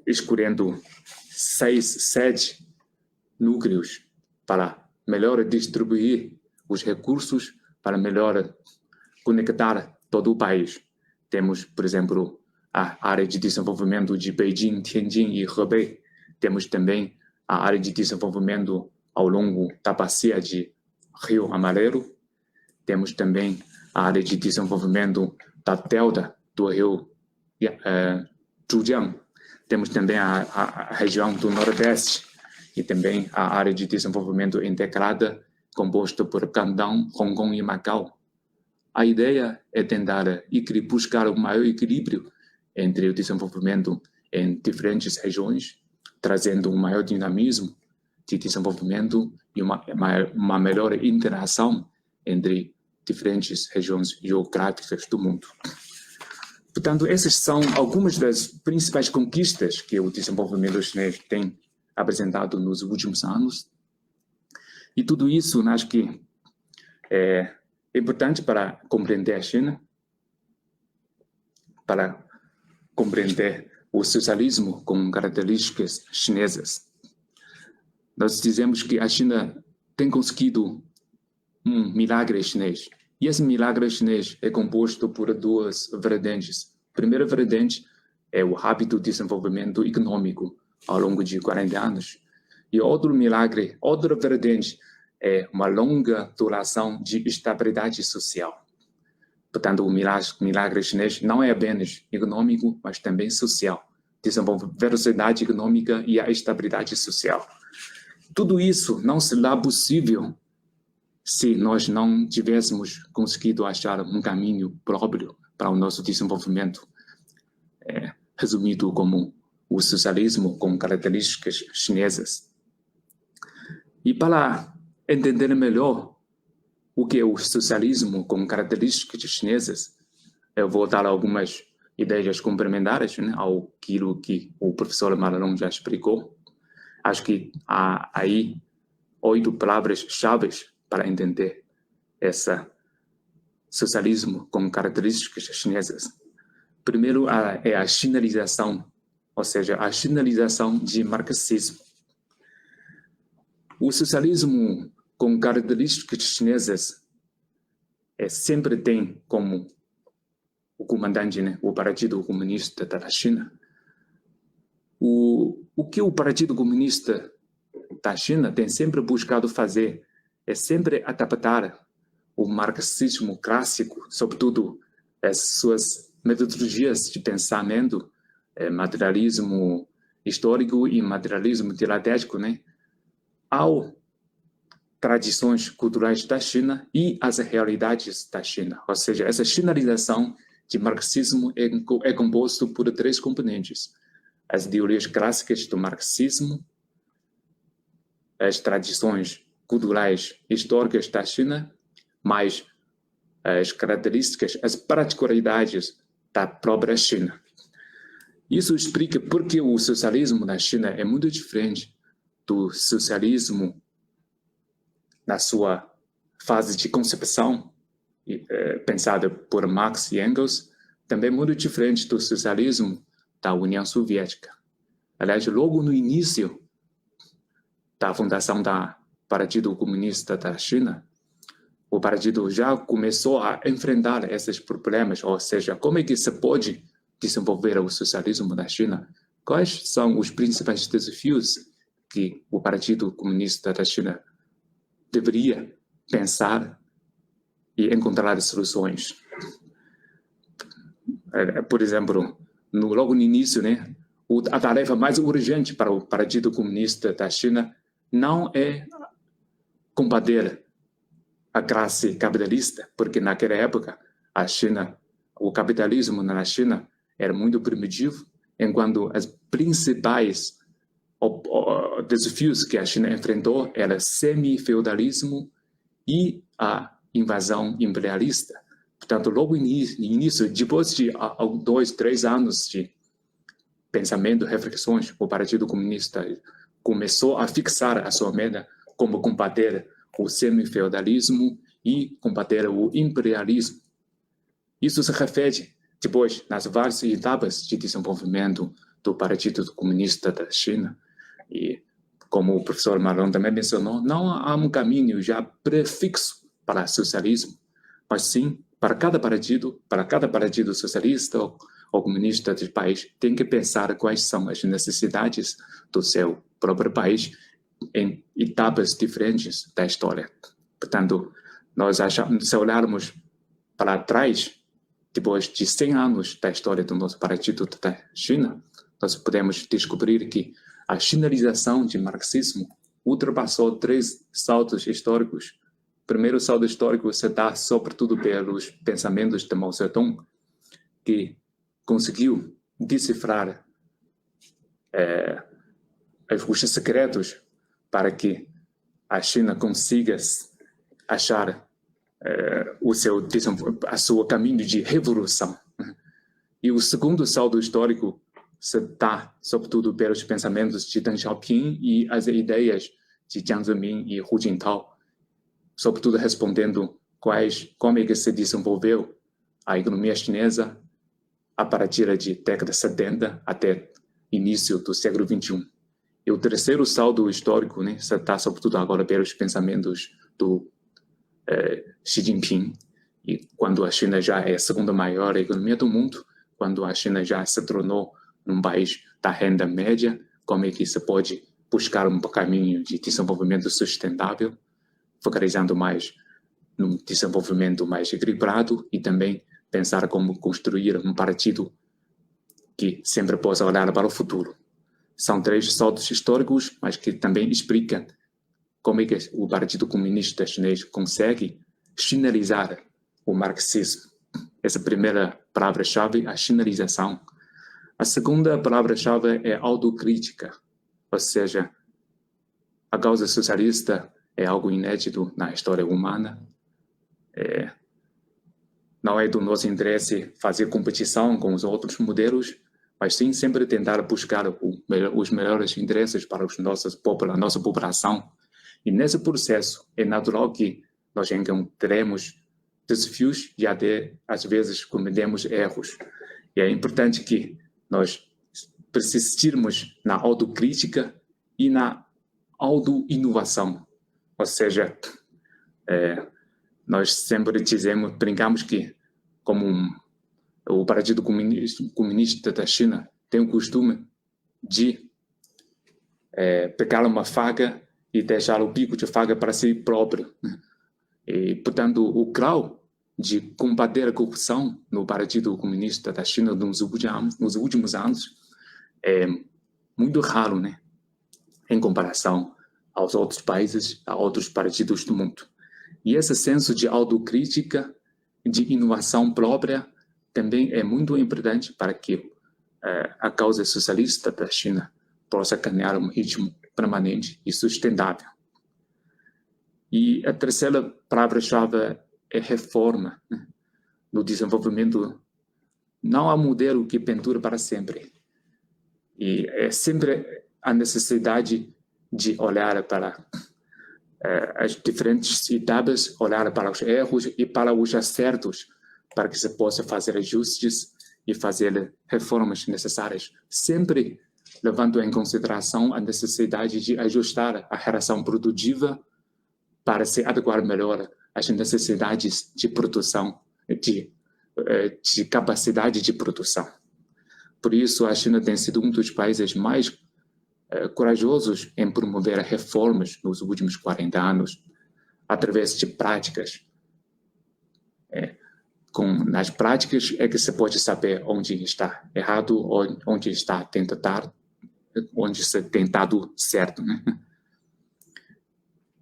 escolhendo 7 núcleos para melhor distribuir os recursos, para melhor conectar todo o país. Temos, por exemplo, a área de desenvolvimento de Beijing, Tianjin e Hebei. Temos também a área de desenvolvimento ao longo da bacia de Rio Amarelo. Temos também a área de desenvolvimento da delta do rio Zhujiang. Temos também a região do Nordeste e também a área de desenvolvimento integrada composta por Guangdong, Hong Kong e Macau. A ideia é tentar buscar o maior equilíbrio entre o desenvolvimento em diferentes regiões, trazendo um maior dinamismo de desenvolvimento e uma melhor interação entre diferentes regiões geográficas do mundo. Portanto, essas são algumas das principais conquistas que o desenvolvimento chinês tem apresentado nos últimos anos. E tudo isso, acho que é importante para compreender a China, para compreender o socialismo com características chinesas. Nós dizemos que a China tem conseguido um milagre chinês. E esse milagre chinês é composto por 2 vertentes. A primeira vertente é o rápido desenvolvimento econômico ao longo de 40 anos. E outro milagre, outra vertente, é uma longa duração de estabilidade social. Portanto, o milagre chinês não é apenas econômico, mas também social. Desenvolve a velocidade econômica e a estabilidade social. Tudo isso não será possível se nós não tivéssemos conseguido achar um caminho próprio para o nosso desenvolvimento, resumido como o socialismo com características chinesas. E para entender melhor o que é o socialismo com características chinesas, eu vou dar algumas ideias complementares, né, ao que o professor Marlon já explicou. Acho que há aí 8 palavras-chave para entender esse socialismo com características chinesas. Primeiro é a chinalização, ou seja, a chinalização de marxismo. O socialismo com características chinesas sempre tem como o comandante, né, o Partido Comunista da China. O que o Partido Comunista da China tem sempre buscado fazer é sempre adaptar o marxismo clássico, sobretudo as suas metodologias de pensamento, materialismo histórico e materialismo dialético, né, ao tradições culturais da China e as realidades da China. Ou seja, essa chinalização de marxismo é composto por 3 componentes: as teorias clássicas do marxismo, as tradições culturais históricas da China, mais as características, as particularidades da própria China. Isso explica por que o socialismo na China é muito diferente do socialismo na sua fase de concepção, pensada por Marx e Engels, também muito diferente do socialismo da União Soviética. Aliás, logo no início da fundação do Partido Comunista da China, o partido já começou a enfrentar esses problemas, ou seja, como é que se pode desenvolver o socialismo na China, quais são os principais desafios que o Partido Comunista da China deveria pensar e encontrar soluções? Por exemplo, logo no início, né, a tarefa mais urgente para o Partido Comunista da China não é combater a classe capitalista, porque naquela época a China, o capitalismo na China era muito primitivo, enquanto as principais desafios que a China enfrentou eram semi-feudalismo e a invasão imperialista. Portanto, logo no início, depois de 2, 3 anos de pensamento, reflexões, o Partido Comunista começou a fixar a sua meta como combater o semi-feudalismo e combater o imperialismo. Isso se reflete depois nas várias etapas de desenvolvimento do Partido Comunista da China. E, como o professor Marlon também mencionou, não há um caminho já prefixo para o socialismo, mas sim, para cada partido socialista ou comunista do país, tem que pensar quais são as necessidades do seu próprio país em etapas diferentes da história. Portanto, se olharmos para trás, depois de 100 anos da história do nosso partido da China, nós podemos descobrir que a chinalização do marxismo ultrapassou 3 saltos históricos. O primeiro salto histórico se dá sobretudo pelos pensamentos de Mao Zedong, que conseguiu decifrar os segredos para que a China consiga achar a seu caminho de revolução. E o segundo salto histórico se dá, sobretudo, pelos pensamentos de Deng Xiaoping e as ideias de Jiang Zemin e Hu Jintao, sobretudo respondendo como é que se desenvolveu a economia chinesa a partir de década de 70 até início do século XXI. E o terceiro salto histórico, né, se dá, sobretudo, agora pelos pensamentos do Xi Jinping, e quando a China já é a segunda maior economia do mundo, quando a China já se tornou um país da renda média, como é que se pode buscar um caminho de desenvolvimento sustentável, focalizando mais no desenvolvimento mais equilibrado e também pensar como construir um partido que sempre possa olhar para o futuro. São 3 saltos históricos, mas que também explicam como é que o Partido Comunista Chinês consegue chinalizar o marxismo. Essa primeira palavra-chave, a chinalização. A segunda palavra-chave é autocrítica, ou seja, a causa socialista é algo inédito na história humana. Não é do nosso interesse fazer competição com os outros modelos, mas sim sempre tentar buscar os melhores interesses para a nossa população. E nesse processo é natural que nós encontremos desafios e até às vezes cometemos erros. E é importante que nós persistirmos na autocrítica e na auto-inovação. Ou seja, nós sempre brincamos que, como o Partido Comunista da China tem o costume de pegar uma faca e deixar o bico de faca para si próprio. E, portanto, o grau de combater a corrupção no Partido Comunista da China nos últimos anos é muito raro, né? Em comparação aos outros países, a outros partidos do mundo. E esse senso de autocrítica, de inovação própria, também é muito importante para que a causa socialista da China possa ganhar um ritmo permanente e sustentável. E a terceira palavra-chave é reforma, né? No desenvolvimento, não há modelo que pendure para sempre. E é sempre a necessidade de olhar para as diferentes etapas, olhar para os erros e para os acertos, para que se possa fazer ajustes e fazer reformas necessárias, sempre levando em consideração a necessidade de ajustar a relação produtiva para se adequar melhor às necessidades de produção, de capacidade de produção. Por isso, a China tem sido um dos países mais corajosos em promover reformas nos últimos 40 anos, através de práticas. Nas práticas é que se pode saber onde está errado ou onde está onde se tem dado certo, né?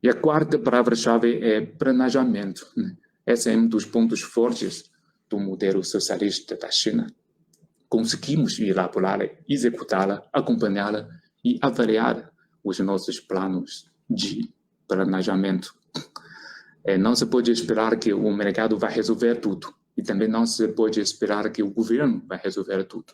E a quarta palavra-chave é planejamento, né? Esse é um dos pontos fortes do modelo socialista da China. Conseguimos elaborá-la, executá-la, acompanhá-la e avaliar os nossos planos de planejamento. Não se pode esperar que o mercado vai resolver tudo. E também não se pode esperar que o governo vai resolver tudo.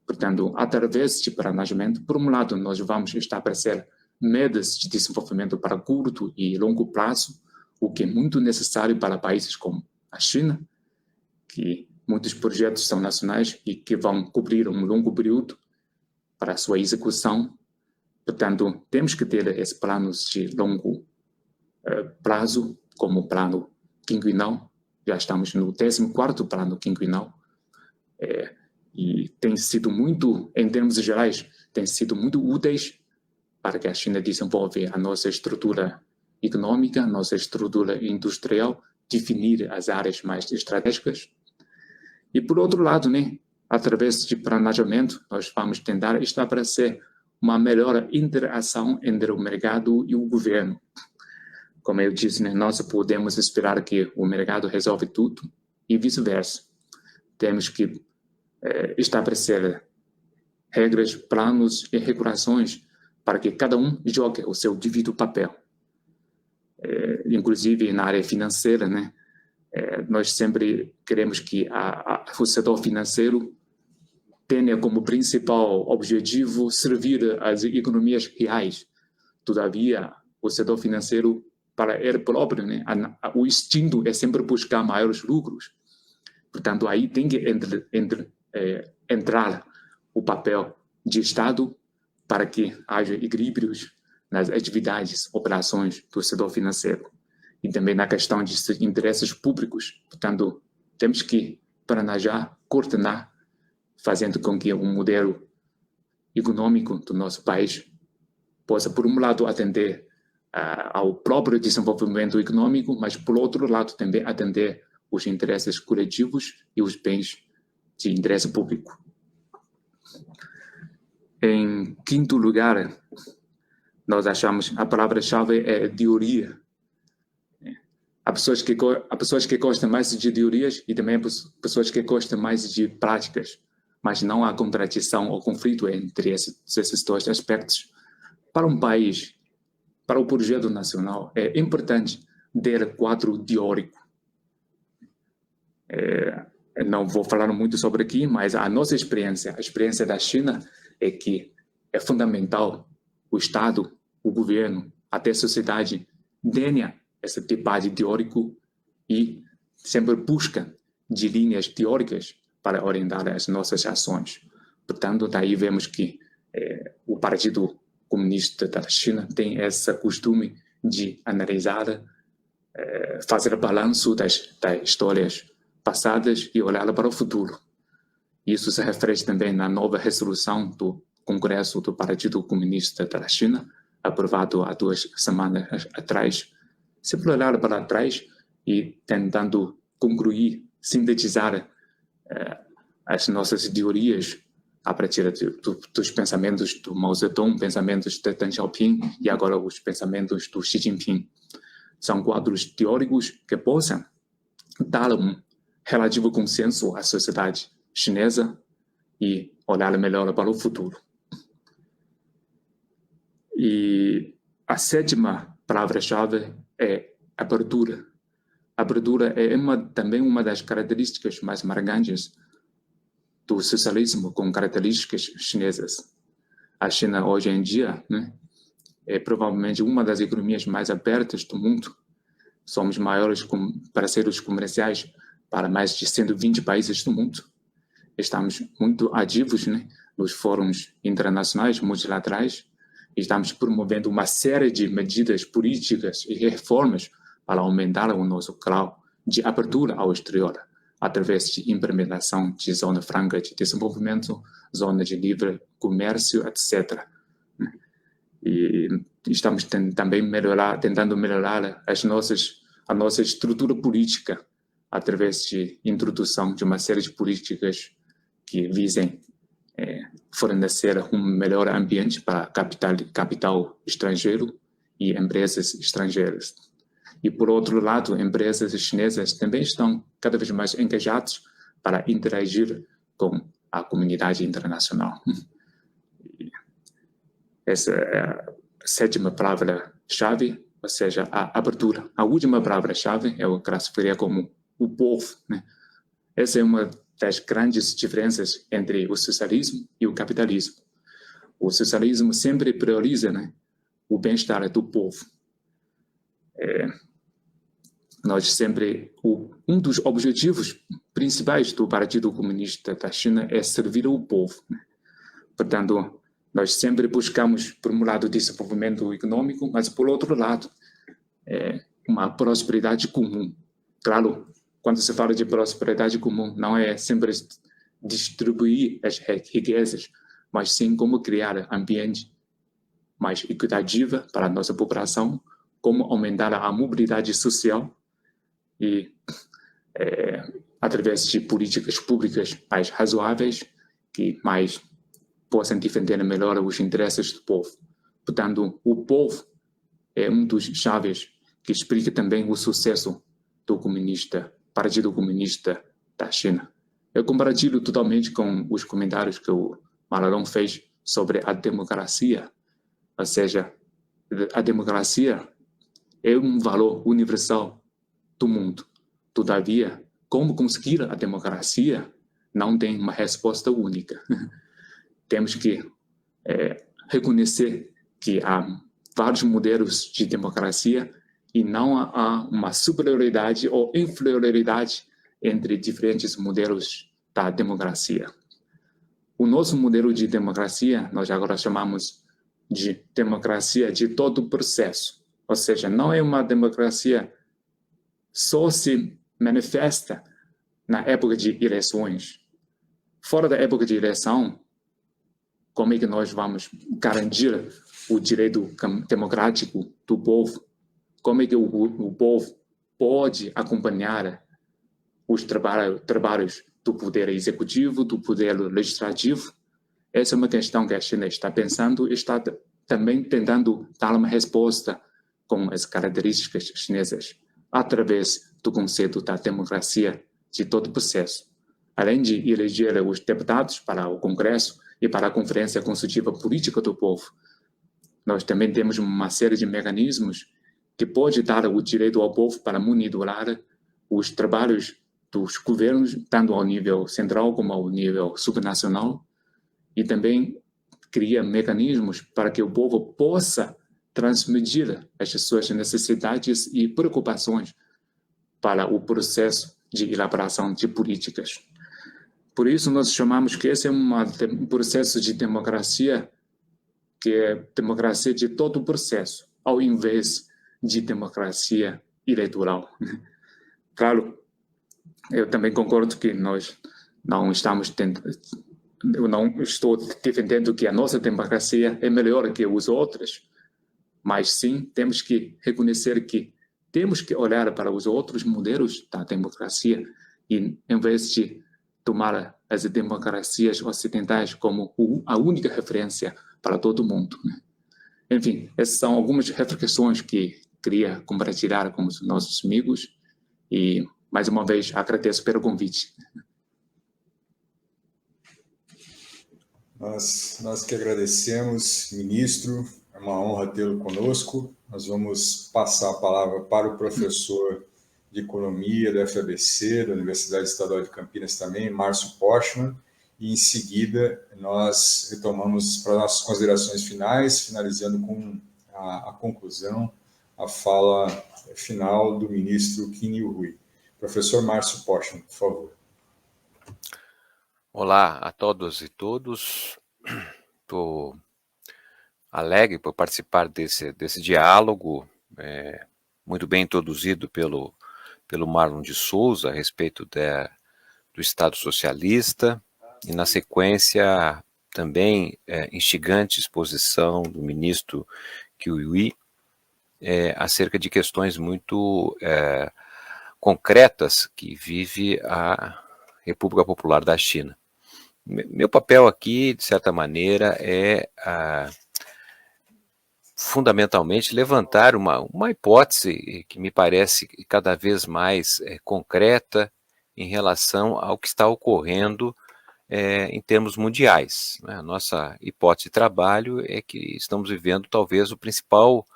Portanto, através de planejamento, por um lado, nós vamos estabelecer metas de desenvolvimento para curto e longo prazo, o que é muito necessário para países como a China, que muitos projetos são nacionais e que vão cobrir um longo período para a sua execução. Portanto, temos que ter esses planos de longo prazo, como o plano quinquenal. Já estamos no 14º plano quinquenal. E tem sido muito, em termos gerais, tem sido muito úteis para que a China desenvolva a nossa estrutura econômica, a nossa estrutura industrial, definir as áreas mais estratégicas. E, por outro lado, né, através de planejamento, nós vamos tentar estabelecer uma melhor interação entre o mercado e o governo. Como eu disse, né, nós podemos esperar que o mercado resolve tudo e vice-versa. Temos que estabelecer regras, planos e regulações para que cada um jogue o seu devido papel. Inclusive na área financeira, né, nós sempre queremos que o setor financeiro tenha como principal objetivo servir às economias reais. Todavia, o setor financeiro, para ele próprio, né, o instinto é sempre buscar maiores lucros. Portanto, aí tem que entrar o papel de Estado para que haja equilíbrios nas atividades, operações do setor financeiro. E também na questão de interesses públicos. Portanto, temos que planejar, coordenar, fazendo com que o modelo econômico do nosso país possa, por um lado, atender ao próprio desenvolvimento econômico, mas, por outro lado, também atender os interesses coletivos e os bens de interesse público. Em quinto lugar, nós achamos a palavra-chave é teoria. Há pessoas que gostam mais de teorias e também pessoas que gostam mais de práticas, mas não há contradição ou conflito entre esses dois aspectos. Para um país, para o projeto nacional, é importante ter quadro teórico. Não vou falar muito sobre aqui, mas a nossa experiência, a experiência da China, é que é fundamental o Estado, o governo, até a sociedade tenha esse debate teórico e sempre busca de linhas teóricas para orientar as nossas ações. Portanto, daí vemos que o Partido Comunista da China tem esse costume de analisar, fazer balanço das histórias passadas e olhar para o futuro. Isso se reflete também na nova resolução do Congresso do Partido Comunista da China, aprovado há 2 semanas atrás. Sempre olhar para trás e tentando concluir, sintetizar as nossas teorias a partir dos pensamentos do Mao Zedong, pensamentos de Deng Xiaoping e agora os pensamentos do Xi Jinping. São quadros teóricos que possam dar um relativo consenso à sociedade chinesa e olhar melhor para o futuro. E a sétima palavra-chave é abertura. Abertura é também uma das características mais marcantes do socialismo com características chinesas. A China hoje em dia, né, é provavelmente uma das economias mais abertas do mundo. Somos maiores parceiros comerciais para mais de 120 países do mundo. Estamos muito ativos, né, nos fóruns internacionais multilaterais. Estamos promovendo uma série de medidas políticas e reformas para aumentar o nosso grau de abertura ao exterior, através de implementação de zona franca de desenvolvimento, zona de livre comércio, etc. E estamos também tentando melhorar a nossa estrutura política através de introdução de uma série de políticas que visem fornecer um melhor ambiente para capital estrangeiro e empresas estrangeiras. E, por outro lado, empresas chinesas também estão cada vez mais engajadas para interagir com a comunidade internacional. Essa é a sétima palavra-chave, ou seja, a abertura. A última palavra-chave eu classificaria como o povo, né? Essa é uma das grandes diferenças entre o socialismo e o capitalismo. O socialismo sempre prioriza, né, o bem-estar do povo. Um dos objetivos principais do Partido Comunista da China é servir o povo, né? Portanto, nós sempre buscamos, por um lado, desenvolvimento econômico, mas, por outro lado, uma prosperidade comum. Claro, quando se fala de prosperidade comum, não é sempre distribuir as riquezas, mas sim como criar ambiente mais equitativo para a nossa população, como aumentar a mobilidade social e, através de políticas públicas mais razoáveis, que mais possam defender melhor os interesses do povo. Portanto, o povo é um dos chaves que explica também o sucesso do Partido Comunista da China. Eu compartilho totalmente com os comentários que o Marlon fez sobre a democracia. Ou seja, a democracia é um valor universal do mundo. Todavia, como conseguir a democracia não tem uma resposta única. Temos que reconhecer que há vários modelos de democracia e não há uma superioridade ou inferioridade entre diferentes modelos da democracia. O nosso modelo de democracia, nós agora chamamos de democracia de todo o processo. Ou seja, não é uma democracia só se manifesta na época de eleições. Fora da época de eleição, como é que nós vamos garantir o direito democrático do povo? Como é que o povo pode acompanhar os trabalhos do poder executivo, do poder legislativo? Essa é uma questão que a China está pensando e está também tentando dar uma resposta com as características chinesas, através do conceito da democracia de todo o processo. Além de eleger os deputados para o Congresso e para a Conferência Consultiva Política do Povo, nós também temos uma série de mecanismos que pode dar o direito ao povo para monitorar os trabalhos dos governos, tanto ao nível central como ao nível subnacional, e também cria mecanismos para que o povo possa transmitir as suas necessidades e preocupações para o processo de elaboração de políticas. Por isso, nós chamamos que esse é um processo de democracia, que é democracia de todo o processo, ao invés de democracia eleitoral. Claro, eu também concordo que nós não estamos eu não estou defendendo que a nossa democracia é melhor que os outros, mas sim temos que reconhecer que temos que olhar para os outros modelos da democracia e, em vez de tomar as democracias ocidentais como a única referência para todo mundo, né? Enfim, essas são algumas reflexões que queria compartilhar com os nossos amigos e, mais uma vez, agradeço pelo convite. Nós que agradecemos, ministro, é uma honra tê-lo conosco. Nós vamos passar a palavra para o professor de Economia da FABC, da Universidade Estadual de Campinas também, Márcio Postman, e em seguida nós retomamos para nossas considerações finais, finalizando com a conclusão, a fala final do ministro Qin Yuhui. Professor Márcio Postman, por favor. Olá a todos e todos. Estou alegre por participar desse diálogo, muito bem introduzido pelo Marlon de Souza a respeito do Estado socialista, e na sequência também instigante exposição do ministro Qiu acerca de questões muito concretas que vive a República Popular da China. Meu papel aqui, de certa maneira, é fundamentalmente levantar uma hipótese que me parece cada vez mais concreta em relação ao que está ocorrendo em termos mundiais. Né? A nossa hipótese de trabalho é que estamos vivendo talvez o principal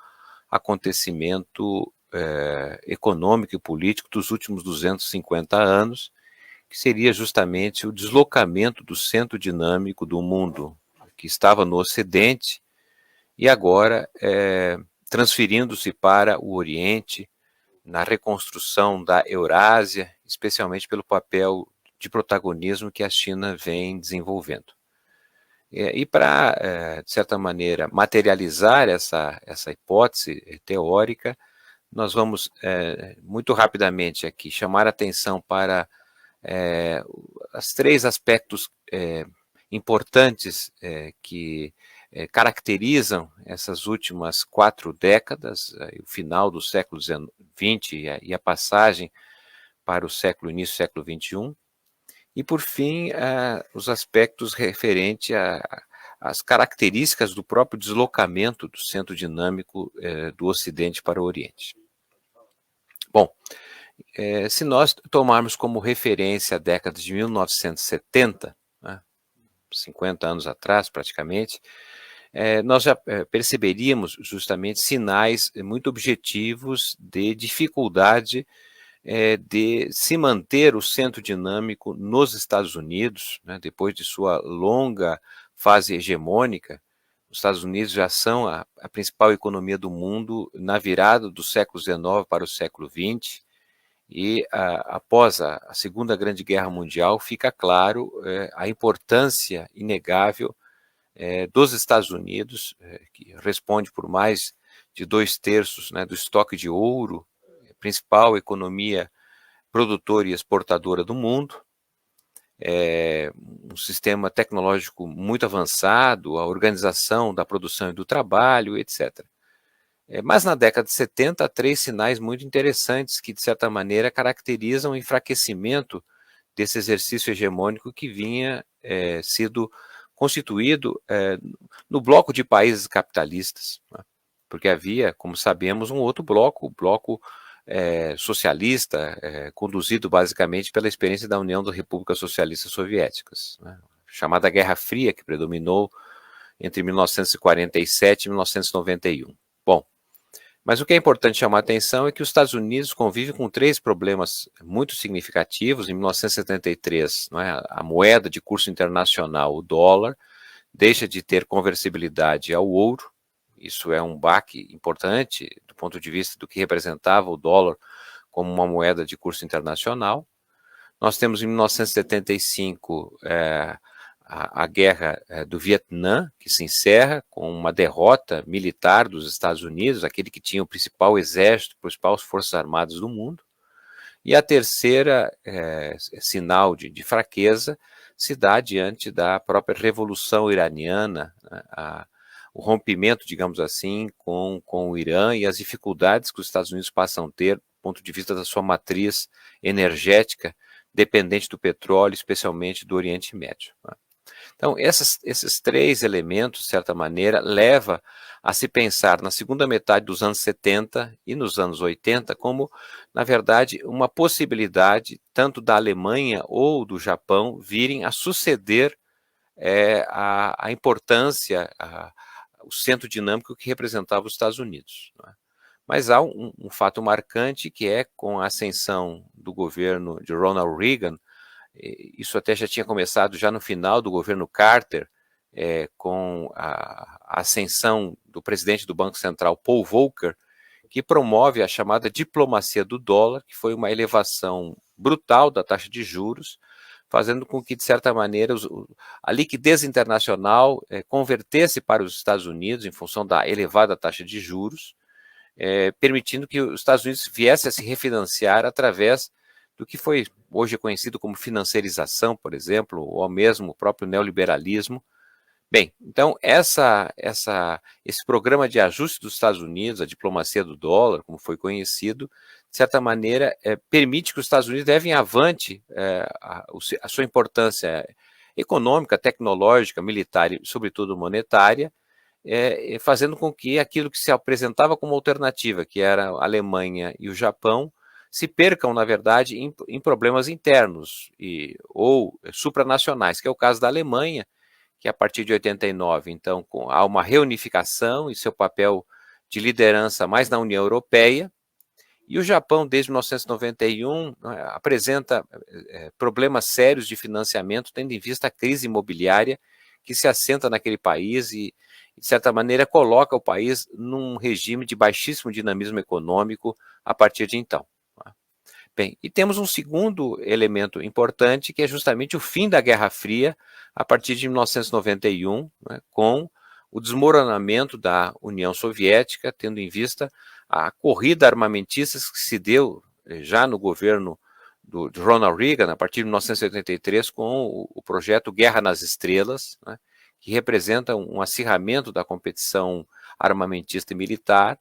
acontecimento econômico e político dos últimos 250 anos, que seria justamente o deslocamento do centro dinâmico do mundo, que estava no Ocidente, e agora transferindo-se para o Oriente, na reconstrução da Eurásia, especialmente pelo papel de protagonismo que a China vem desenvolvendo. E para, de certa maneira, materializar essa hipótese teórica, nós vamos muito rapidamente aqui chamar a atenção para os 3 aspectos importantes que caracterizam essas últimas 4 décadas, o final do século XX e a passagem para o início do século XXI, e por fim os aspectos referentes às características do próprio deslocamento do centro dinâmico do Ocidente para o Oriente. Bom, se nós tomarmos como referência a década de 1970, 50 anos atrás praticamente, nós já perceberíamos justamente sinais muito objetivos de dificuldade de se manter o centro dinâmico nos Estados Unidos, né, depois de sua longa fase hegemônica. Os Estados Unidos já são a principal economia do mundo na virada do século XIX para o século XX, e após a Segunda Grande Guerra Mundial fica claro a importância inegável dos Estados Unidos, que responde por mais de 2/3, né, do estoque de ouro, principal economia produtora e exportadora do mundo, um sistema tecnológico muito avançado, a organização da produção e do trabalho, etc. Mas na década de 70 há 3 sinais muito interessantes que, de certa maneira, caracterizam o enfraquecimento desse exercício hegemônico que vinha sido constituído no bloco de países capitalistas, né? Porque havia, como sabemos, um outro bloco, o bloco socialista, conduzido basicamente pela experiência da União das Repúblicas Socialistas Soviéticas, né? Chamada Guerra Fria, que predominou entre 1947 e 1991. Bom, mas o que é importante chamar a atenção é que os Estados Unidos convivem com 3 problemas muito significativos. Em 1973, não é, a moeda de curso internacional, o dólar, deixa de ter conversibilidade ao ouro. Isso é um baque importante do ponto de vista do que representava o dólar como uma moeda de curso internacional. Nós temos em 1975 a guerra do Vietnã, que se encerra com uma derrota militar dos Estados Unidos, aquele que tinha o principal exército, as principais forças armadas do mundo. E a terceira sinal de fraqueza se dá diante da própria Revolução Iraniana, o rompimento, digamos assim, com o Irã e as dificuldades que os Estados Unidos passam a ter do ponto de vista da sua matriz energética, dependente do petróleo, especialmente do Oriente Médio. Então, esses 3 elementos, de certa maneira, levam a se pensar na segunda metade dos anos 70 e nos anos 80 como, na verdade, uma possibilidade tanto da Alemanha ou do Japão virem a suceder a importância, o centro dinâmico que representava os Estados Unidos. Não é? Mas há um fato marcante que é com a ascensão do governo de Ronald Reagan. Isso até já tinha começado já no final do governo Carter, com a ascensão do presidente do Banco Central, Paul Volcker, que promove a chamada diplomacia do dólar, que foi uma elevação brutal da taxa de juros, fazendo com que, de certa maneira, a liquidez internacional convertesse para os Estados Unidos em função da elevada taxa de juros, permitindo que os Estados Unidos viessem a se refinanciar através do que foi hoje conhecido como financiarização, por exemplo, ou mesmo o próprio neoliberalismo. Bem, então esse programa de ajuste dos Estados Unidos, a diplomacia do dólar, como foi conhecido, de certa maneira, permite que os Estados Unidos levem avante a sua importância econômica, tecnológica, militar e, sobretudo, monetária, fazendo com que aquilo que se apresentava como alternativa, que era a Alemanha e o Japão, se percam, na verdade, em problemas internos ou supranacionais, que é o caso da Alemanha, que a partir de 89, então, há uma reunificação e seu papel de liderança mais na União Europeia, e o Japão, desde 1991, apresenta problemas sérios de financiamento, tendo em vista a crise imobiliária que se assenta naquele país e, de certa maneira, coloca o país num regime de baixíssimo dinamismo econômico a partir de então. Bem, e temos um segundo elemento importante, que é justamente o fim da Guerra Fria, a partir de 1991, com o desmoronamento da União Soviética, tendo em vista a corrida armamentista que se deu já no governo de Ronald Reagan, a partir de 1983, com o projeto Guerra nas Estrelas, que representa um acirramento da competição armamentista e militar,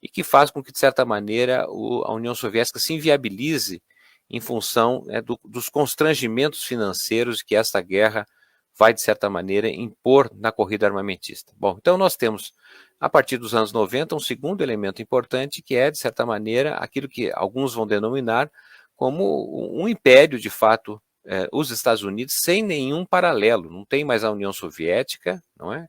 e que faz com que, de certa maneira, a União Soviética se inviabilize em função dos constrangimentos financeiros que esta guerra vai, de certa maneira, impor na corrida armamentista. Bom, então nós temos, a partir dos anos 90, um segundo elemento importante, que é, de certa maneira, aquilo que alguns vão denominar como um império, de fato, os Estados Unidos, sem nenhum paralelo. Não tem mais a União Soviética, não é?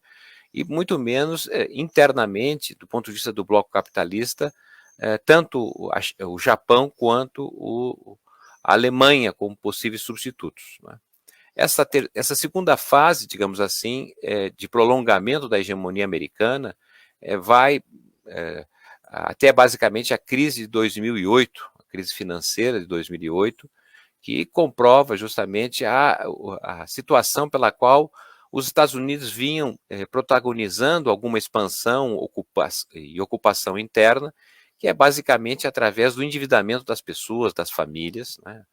E muito menos internamente, do ponto de vista do bloco capitalista, tanto o Japão quanto a Alemanha como possíveis substitutos. Né? Essa segunda fase, digamos assim, de prolongamento da hegemonia americana vai até basicamente a crise de 2008, a crise financeira de 2008, que comprova justamente a situação pela qual os Estados Unidos vinham protagonizando alguma expansão e ocupação interna, que é basicamente através do endividamento das pessoas, das famílias, né?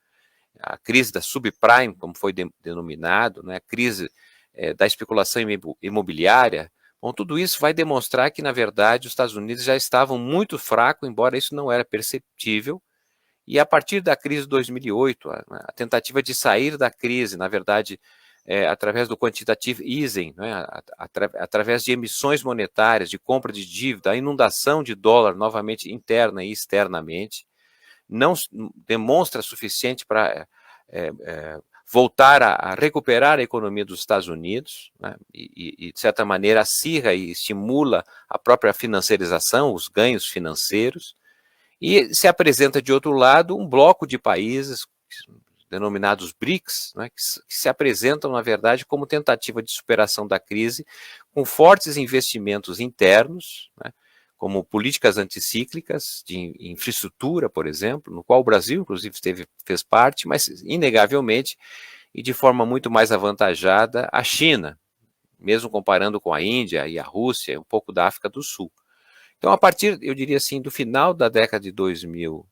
A crise da subprime, como foi denominado, né? A crise da especulação imobiliária. Bom, tudo isso vai demonstrar que, na verdade, os Estados Unidos já estavam muito fracos, embora isso não era perceptível, e a partir da crise de 2008, a tentativa de sair da crise, na verdade, através do quantitative easing, né, através de emissões monetárias, de compra de dívida, a inundação de dólar novamente interna e externamente, não demonstra suficiente para voltar a recuperar a economia dos Estados Unidos, né, e, de certa maneira, acirra e estimula a própria financiarização, os ganhos financeiros, e se apresenta, de outro lado, um bloco de países denominados BRICS, né, que se apresentam, na verdade, como tentativa de superação da crise, com fortes investimentos internos, né, como políticas anticíclicas de infraestrutura, por exemplo, no qual o Brasil, inclusive, fez parte, mas, inegavelmente, e de forma muito mais avantajada, a China, mesmo comparando com a Índia e a Rússia, um pouco da África do Sul. Então, a partir, eu diria assim, do final da década de 2000,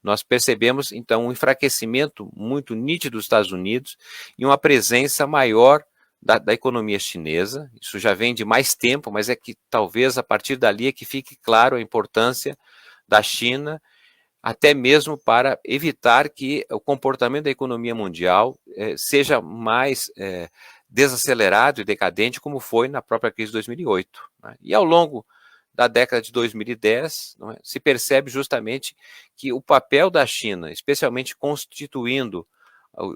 nós percebemos, então, um enfraquecimento muito nítido dos Estados Unidos e uma presença maior da economia chinesa. Isso já vem de mais tempo, mas é que talvez a partir dali é que fique claro a importância da China, até mesmo para evitar que o comportamento da economia mundial seja mais desacelerado e decadente, como foi na própria crise de 2008. Né? E ao longo da década de 2010, não é, se percebe justamente que o papel da China, especialmente constituindo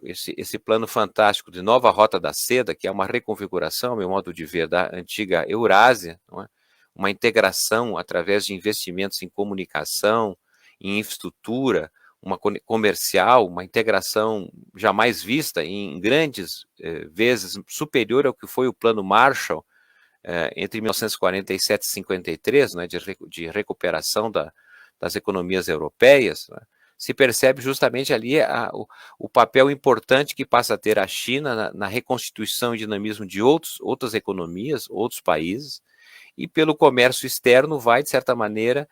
esse plano fantástico de nova Rota da Seda, que é uma reconfiguração, ao meu modo de ver, da antiga Eurásia, não é? Uma integração através de investimentos em comunicação, em infraestrutura, uma comercial, uma integração jamais vista em grandes vezes superior ao que foi o Plano Marshall, entre 1947 e 1953, né, de recuperação das economias europeias, né, se percebe justamente ali o papel importante que passa a ter a China na reconstituição e dinamismo de outras economias, outros países, e pelo comércio externo vai, de certa maneira,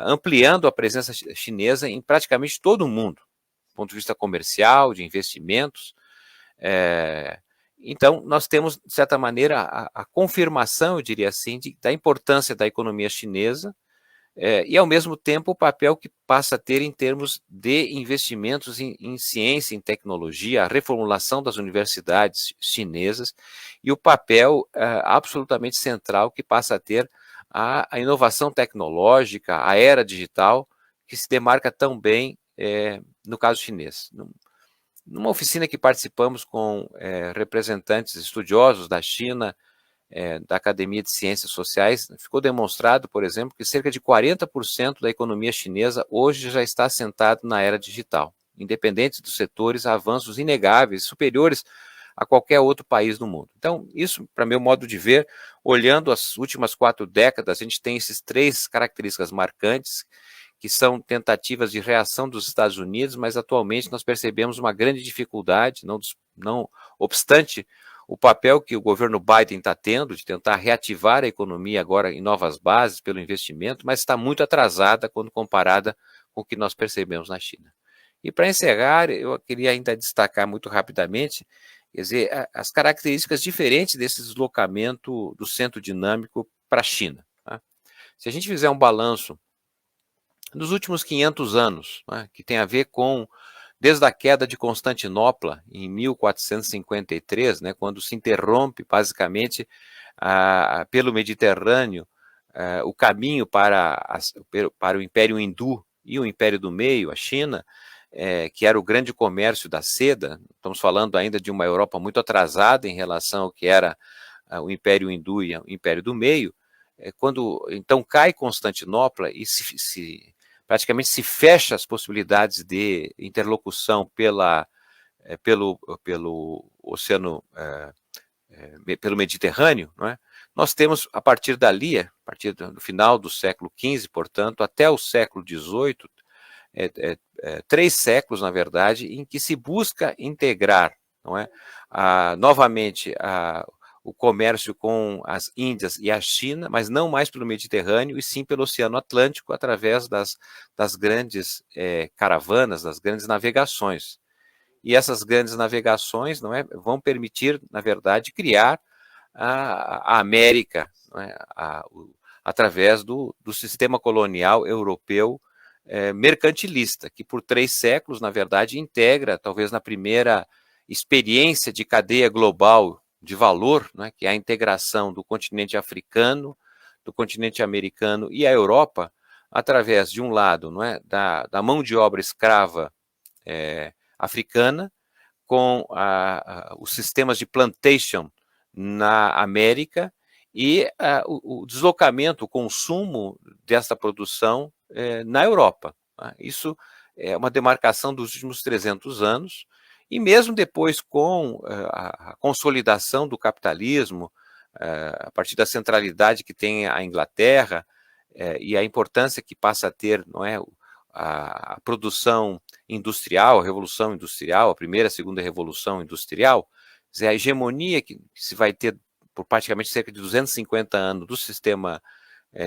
ampliando a presença chinesa em praticamente todo o mundo. ponto de vista comercial, de investimentos. Então, nós temos, de certa maneira, a confirmação, eu diria assim, da importância da economia chinesa, e, ao mesmo tempo, o papel que passa a ter em termos de investimentos em ciência, em tecnologia, a reformulação das universidades chinesas, e o papel absolutamente central que passa a ter a inovação tecnológica, a era digital, que se demarca tão bem no caso chinês. Numa oficina que participamos com representantes estudiosos da China, da Academia de Ciências Sociais, ficou demonstrado, por exemplo, que cerca de 40% da economia chinesa hoje já está assentado na era digital. Independente dos setores, há avanços inegáveis, superiores a qualquer outro país do mundo. Então, isso, para meu modo de ver, olhando as últimas 4 décadas, a gente tem esses 3 características marcantes, que são tentativas de reação dos Estados Unidos, mas atualmente nós percebemos uma grande dificuldade, não obstante o papel que o governo Biden está tendo de tentar reativar a economia agora em novas bases pelo investimento, mas está muito atrasada quando comparada com o que nós percebemos na China. E para encerrar, eu queria ainda destacar muito rapidamente, quer dizer, as características diferentes desse deslocamento do centro dinâmico para a China. Tá? Se a gente fizer um balanço nos últimos 500 anos, né, que tem a ver com desde a queda de Constantinopla, em 1453, né, quando se interrompe, basicamente, pelo Mediterrâneo, o caminho para o Império Hindu e o Império do Meio, a China, que era o grande comércio da seda. Estamos falando ainda de uma Europa muito atrasada em relação ao que era o Império Hindu e o Império do Meio. Quando, então, cai Constantinopla e praticamente se fecha as possibilidades de interlocução pelo oceano, pelo Mediterrâneo, não é? Nós temos, a partir dali, a partir do final do século XV, portanto, até o século XVIII, 3 séculos, na verdade, em que se busca integrar, não é? Novamente, o comércio com as Índias e a China, mas não mais pelo Mediterrâneo, e sim pelo Oceano Atlântico, através das grandes caravanas, das grandes navegações. E essas grandes navegações, não é, vão permitir, na verdade, criar a América, não é, através do sistema colonial europeu mercantilista, que por 3 séculos, na verdade, integra, talvez na primeira experiência de cadeia global de valor, né, que é a integração do continente africano, do continente americano e a Europa, através, de um lado, não é, da mão de obra escrava africana, com os sistemas de plantation na América e o deslocamento, o consumo dessa produção na Europa. Tá? Isso é uma demarcação dos últimos 300 anos, e mesmo depois com a consolidação do capitalismo, a partir da centralidade que tem a Inglaterra e a importância que passa a ter, não é, a produção industrial, a revolução industrial, a primeira, a segunda revolução industrial, a hegemonia que se vai ter por praticamente cerca de 250 anos do sistema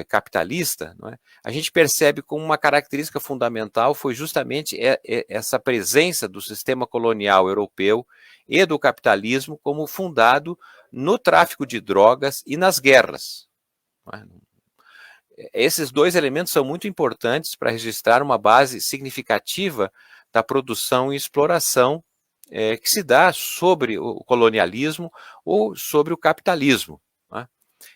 capitalista, não é? A gente percebe como uma característica fundamental foi justamente essa presença do sistema colonial europeu e do capitalismo como fundado no tráfico de drogas e nas guerras. Não é? Esses 2 elementos são muito importantes para registrar uma base significativa da produção e exploração que se dá sobre o colonialismo ou sobre o capitalismo. Né?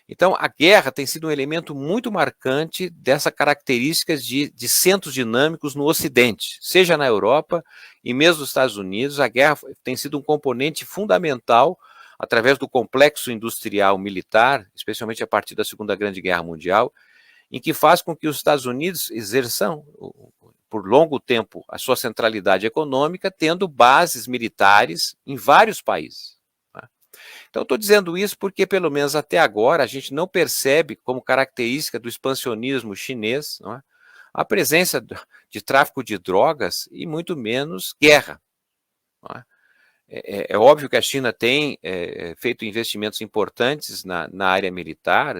Então, a guerra tem sido um elemento muito marcante dessa característica de centros dinâmicos no Ocidente, seja na Europa e mesmo nos Estados Unidos. A guerra tem sido um componente fundamental através do complexo industrial militar, especialmente a partir da Segunda Grande Guerra Mundial, em que faz com que os Estados Unidos exerçam por longo tempo a sua centralidade econômica, tendo bases militares em vários países. Tá? Então, estou dizendo isso porque, pelo menos até agora, a gente não percebe como característica do expansionismo chinês, não é, a presença de tráfico de drogas e muito menos guerra. Não é? É óbvio que a China tem feito investimentos importantes na área militar.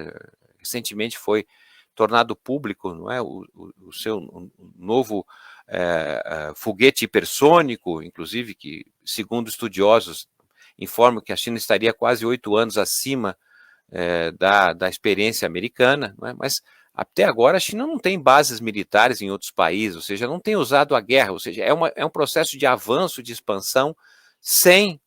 Recentemente foi tornado público, não é, o seu novo foguete hipersônico, inclusive, que, segundo estudiosos, informam que a China estaria quase 8 anos acima da experiência americana, não é? Mas até agora a China não tem bases militares em outros países, ou seja, não tem usado a guerra, ou seja, é um processo de avanço, de expansão, sem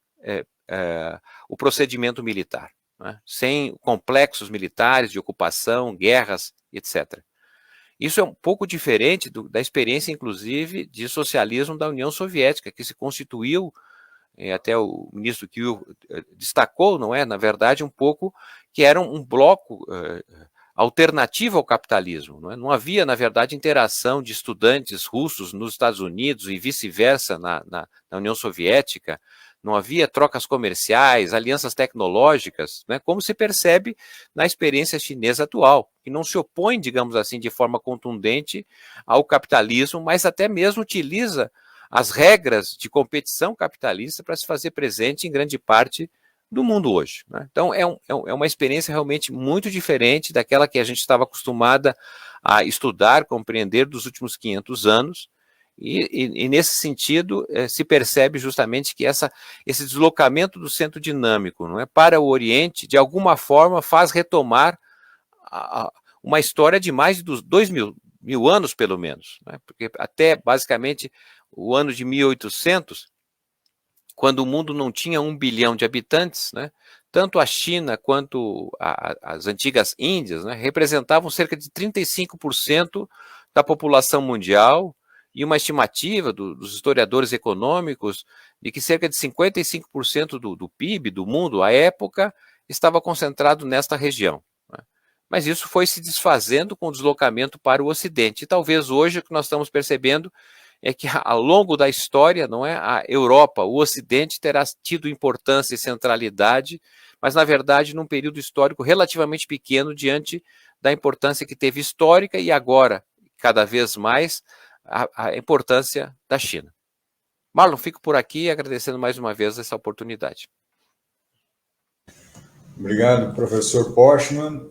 o procedimento militar, né? Sem complexos militares de ocupação, guerras, etc. Isso é um pouco diferente da experiência, inclusive, de socialismo da União Soviética, que se constituiu, até o ministro Kiel destacou, não é, na verdade, um pouco que era um bloco alternativo ao capitalismo. Não é? Não havia, na verdade, interação de estudantes russos nos Estados Unidos e vice-versa na União Soviética. Não havia trocas comerciais, alianças tecnológicas, né, como se percebe na experiência chinesa atual, que não se opõe, digamos assim, de forma contundente ao capitalismo, mas até mesmo utiliza as regras de competição capitalista para se fazer presente em grande parte do mundo hoje, né? Então, é uma experiência realmente muito diferente daquela que a gente estava acostumada a estudar, compreender dos últimos 500 anos, e nesse sentido se percebe justamente que esse deslocamento do centro dinâmico, não é, para o Oriente, de alguma forma faz retomar uma história de mais de 2.000 anos, pelo menos, né? Porque até basicamente o ano de 1800, quando o mundo não tinha 1 bilhão de habitantes, né, tanto a China quanto as antigas Índias, né, representavam cerca de 35% da população mundial, e uma estimativa dos historiadores econômicos de que cerca de 55% do PIB do mundo, à época, estava concentrado nesta região, né. Mas isso foi se desfazendo com o deslocamento para o Ocidente. E talvez hoje o que nós estamos percebendo é que ao longo da história, não é, a Europa, o Ocidente terá tido importância e centralidade, mas na verdade num período histórico relativamente pequeno diante da importância que teve histórica e agora, cada vez mais, a importância da China. Marlon, fico por aqui agradecendo mais uma vez essa oportunidade. Obrigado, professor Poschmann.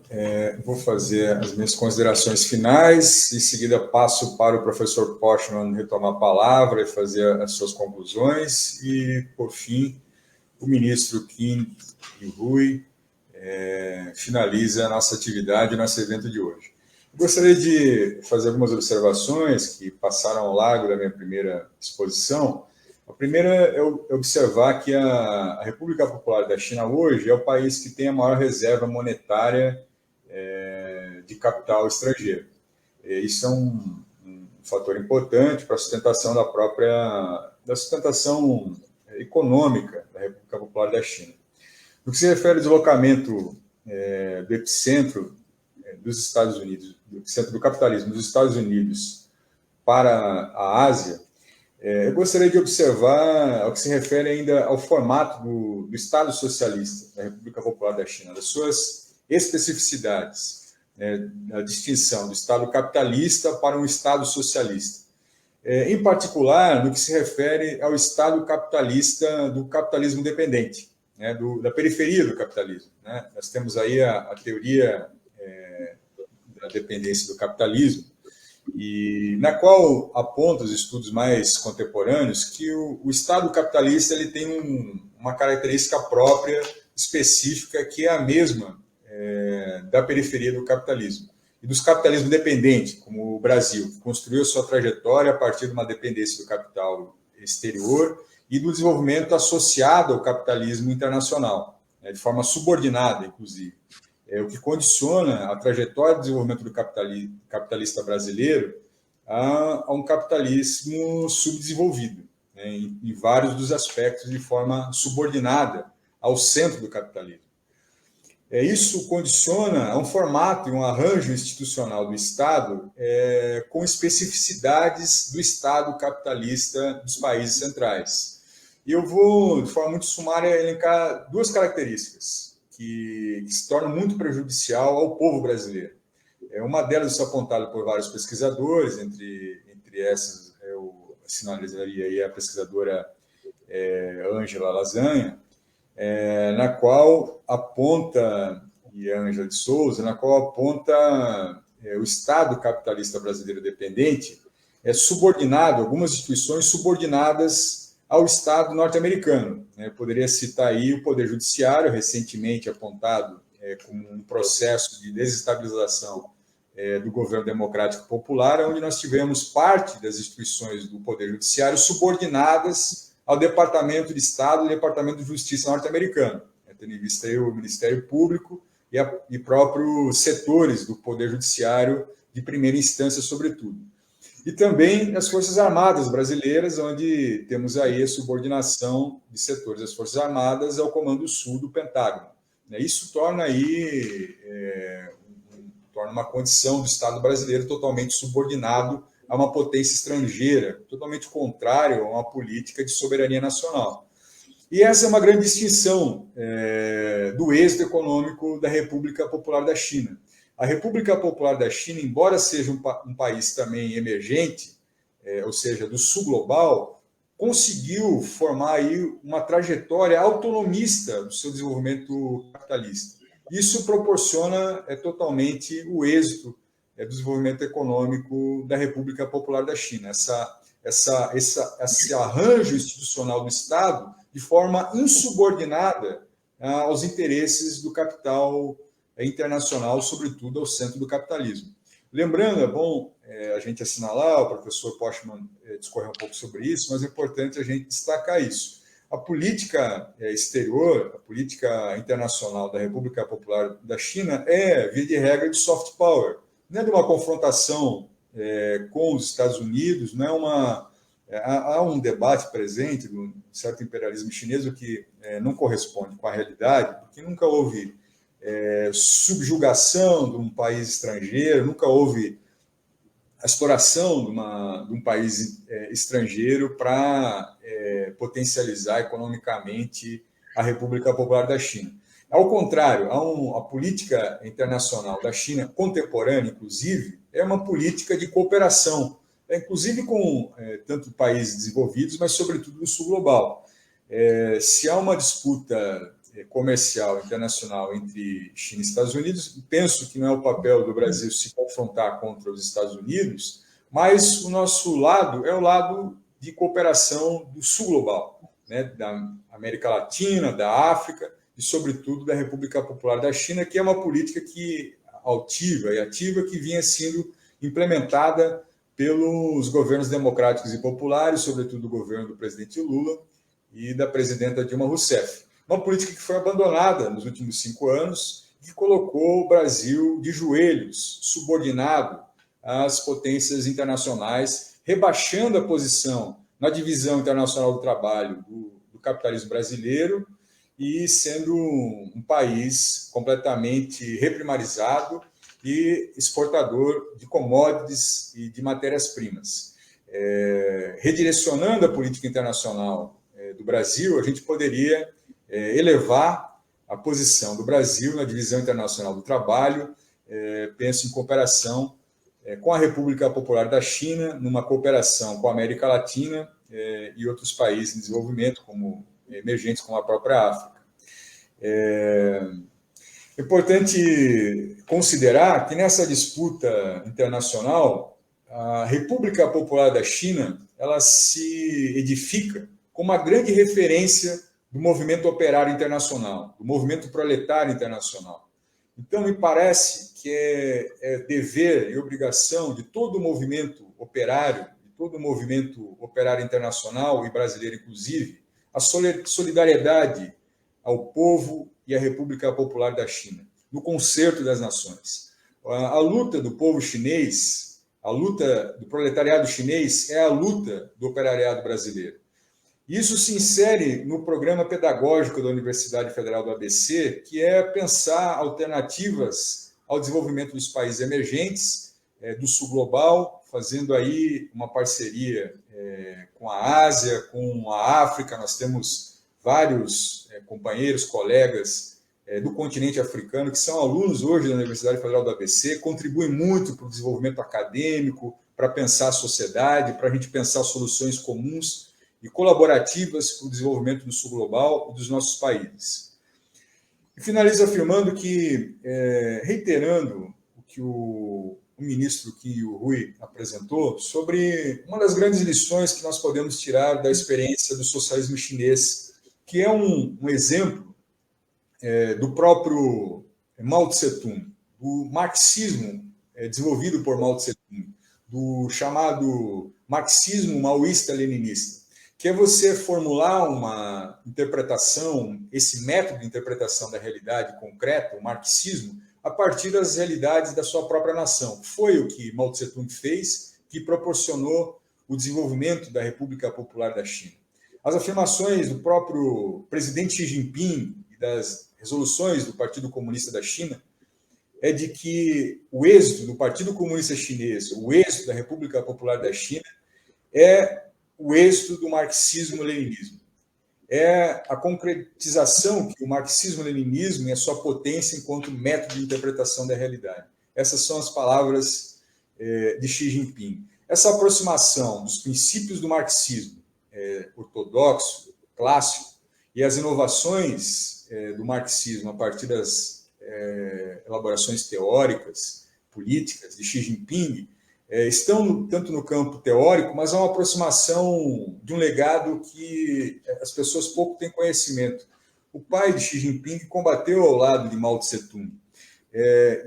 Vou fazer as minhas considerações finais, em seguida passo para o professor Poschmann retomar a palavra e fazer as suas conclusões, e, por fim, o ministro Kim Rui finaliza a nossa atividade, nosso evento de hoje. Eu gostaria de fazer algumas observações que passaram ao largo da minha primeira exposição. A primeira é observar que a República Popular da China hoje é o país que tem a maior reserva monetária de capital estrangeiro. Isso é um fator importante para a sustentação da sustentação econômica da República Popular da China. No que se refere ao deslocamento do epicentro dos Estados Unidos, do epicentro do capitalismo dos Estados Unidos para a Ásia, eu gostaria de observar, ao que se refere ainda ao formato do Estado socialista da República Popular da China, das suas especificidades, a distinção do Estado capitalista para um Estado socialista. Em particular, no que se refere ao Estado capitalista do capitalismo dependente, né, da periferia do capitalismo, né? Nós temos aí a teoria da dependência do capitalismo, e na qual aponta os estudos mais contemporâneos que o Estado capitalista ele tem uma característica própria, específica, que é a mesma da periferia do capitalismo. E dos capitalismos dependentes, como o Brasil, que construiu sua trajetória a partir de uma dependência do capital exterior e do desenvolvimento associado ao capitalismo internacional, de forma subordinada, inclusive. O que condiciona a trajetória de desenvolvimento do capitalista brasileiro a um capitalismo subdesenvolvido, né, em vários dos aspectos, de forma subordinada ao centro do capitalismo. Isso condiciona a um formato e um arranjo institucional do Estado com especificidades do Estado capitalista dos países centrais. E eu vou, de forma muito sumária, elencar duas características que se torna muito prejudicial ao povo brasileiro. Uma delas é apontada por vários pesquisadores, entre essas eu sinalizaria aí a pesquisadora Ângela Lasanha, na qual aponta, e a Ângela de Souza, na qual aponta o Estado capitalista brasileiro dependente é subordinado, algumas instituições subordinadas ao Estado norte-americano. Poderia citar aí o Poder Judiciário, recentemente apontado como um processo de desestabilização do governo democrático popular, onde nós tivemos parte das instituições do Poder Judiciário subordinadas ao Departamento de Estado e Departamento de Justiça norte-americano, tendo em vista aí o Ministério Público e próprios setores do Poder Judiciário de primeira instância, sobretudo. E também as Forças Armadas brasileiras, onde temos aí a subordinação de setores das Forças Armadas ao Comando Sul do Pentágono. Isso torna aí torna uma condição do Estado brasileiro totalmente subordinado a uma potência estrangeira, totalmente contrário a uma política de soberania nacional. E essa é uma grande distinção do êxito econômico da República Popular da China. A República Popular da China, embora seja um país também emergente, ou seja, do sul global, conseguiu formar aí uma trajetória autonomista do seu desenvolvimento capitalista. Isso proporciona totalmente o êxito do desenvolvimento econômico da República Popular da China. Esse arranjo institucional do Estado de forma insubordinada aos interesses do capital internacional, sobretudo ao centro do capitalismo. Lembrando, é bom a gente assinalar, o professor Postman discorreu um pouco sobre isso, mas é importante a gente destacar isso. A política exterior, a política internacional da República Popular da China via de regra, de soft power. Não é de uma confrontação com os Estados Unidos, não é uma... Há um debate presente de um certo imperialismo chinês que não corresponde com a realidade, porque nunca houve subjugação de um país estrangeiro, nunca houve a exploração de um país estrangeiro para potencializar economicamente a República Popular da China. Ao contrário, a política internacional da China contemporânea, inclusive, é uma política de cooperação, inclusive com tanto países desenvolvidos, mas sobretudo no sul global. Se há uma disputa comercial internacional entre China e Estados Unidos, penso que não é o papel do Brasil se confrontar contra os Estados Unidos, mas o nosso lado é o lado de cooperação do sul global, da América Latina, da África e, sobretudo, da República Popular da China, que é uma política ativa que vinha sendo implementada pelos governos democráticos e populares, sobretudo o governo do presidente Lula e da presidenta Dilma Rousseff. Uma política que foi abandonada nos últimos 5 anos, que colocou o Brasil de joelhos, subordinado às potências internacionais, rebaixando a posição na divisão internacional do trabalho do capitalismo brasileiro e sendo um país completamente reprimarizado e exportador de commodities e de matérias-primas. Redirecionando a política internacional do Brasil, a gente poderia elevar a posição do Brasil na divisão internacional do trabalho, penso em cooperação com a República Popular da China, numa cooperação com a América Latina e outros países em desenvolvimento, como emergentes, como a própria África. É importante considerar que nessa disputa internacional, a República Popular da China ela se edifica como uma grande referência do movimento operário internacional, do movimento proletário internacional. Então, me parece que é dever e obrigação de todo o movimento operário, internacional e brasileiro, inclusive, a solidariedade ao povo e à República Popular da China, no concerto das nações. A luta do povo chinês, a luta do proletariado chinês é a luta do operariado brasileiro. Isso se insere no programa pedagógico da Universidade Federal do ABC, que é pensar alternativas ao desenvolvimento dos países emergentes do sul global, fazendo aí uma parceria com a Ásia, com a África. Nós temos vários companheiros, colegas do continente africano que são alunos hoje da Universidade Federal do ABC, contribuem muito para o desenvolvimento acadêmico, para pensar a sociedade, para a gente pensar soluções comuns e colaborativas para o desenvolvimento do sul global e dos nossos países. E finalizo afirmando que, reiterando o que o o ministro Qin Hui apresentou sobre uma das grandes lições que nós podemos tirar da experiência do socialismo chinês, que é um exemplo do próprio Mao Tse-tung, do marxismo desenvolvido por Mao Tse-tung, do chamado marxismo maoísta-leninista, que é você formular uma interpretação, esse método de interpretação da realidade concreta, o marxismo, a partir das realidades da sua própria nação. Foi o que Mao Tse-tung fez, que proporcionou o desenvolvimento da República Popular da China. As afirmações do próprio presidente Xi Jinping e das resoluções do Partido Comunista da China é de que o êxito do Partido Comunista Chinês, o êxito da República Popular da China, é o êxito do marxismo-leninismo. É a concretização que o marxismo-leninismo é sua potência enquanto método de interpretação da realidade. Essas são as palavras de Xi Jinping. Essa aproximação dos princípios do marxismo ortodoxo, clássico, e as inovações do marxismo a partir das elaborações teóricas, políticas de Xi Jinping, estão tanto no campo teórico, mas é uma aproximação de um legado que as pessoas pouco têm conhecimento. O pai de Xi Jinping combateu ao lado de Mao Tse-tung.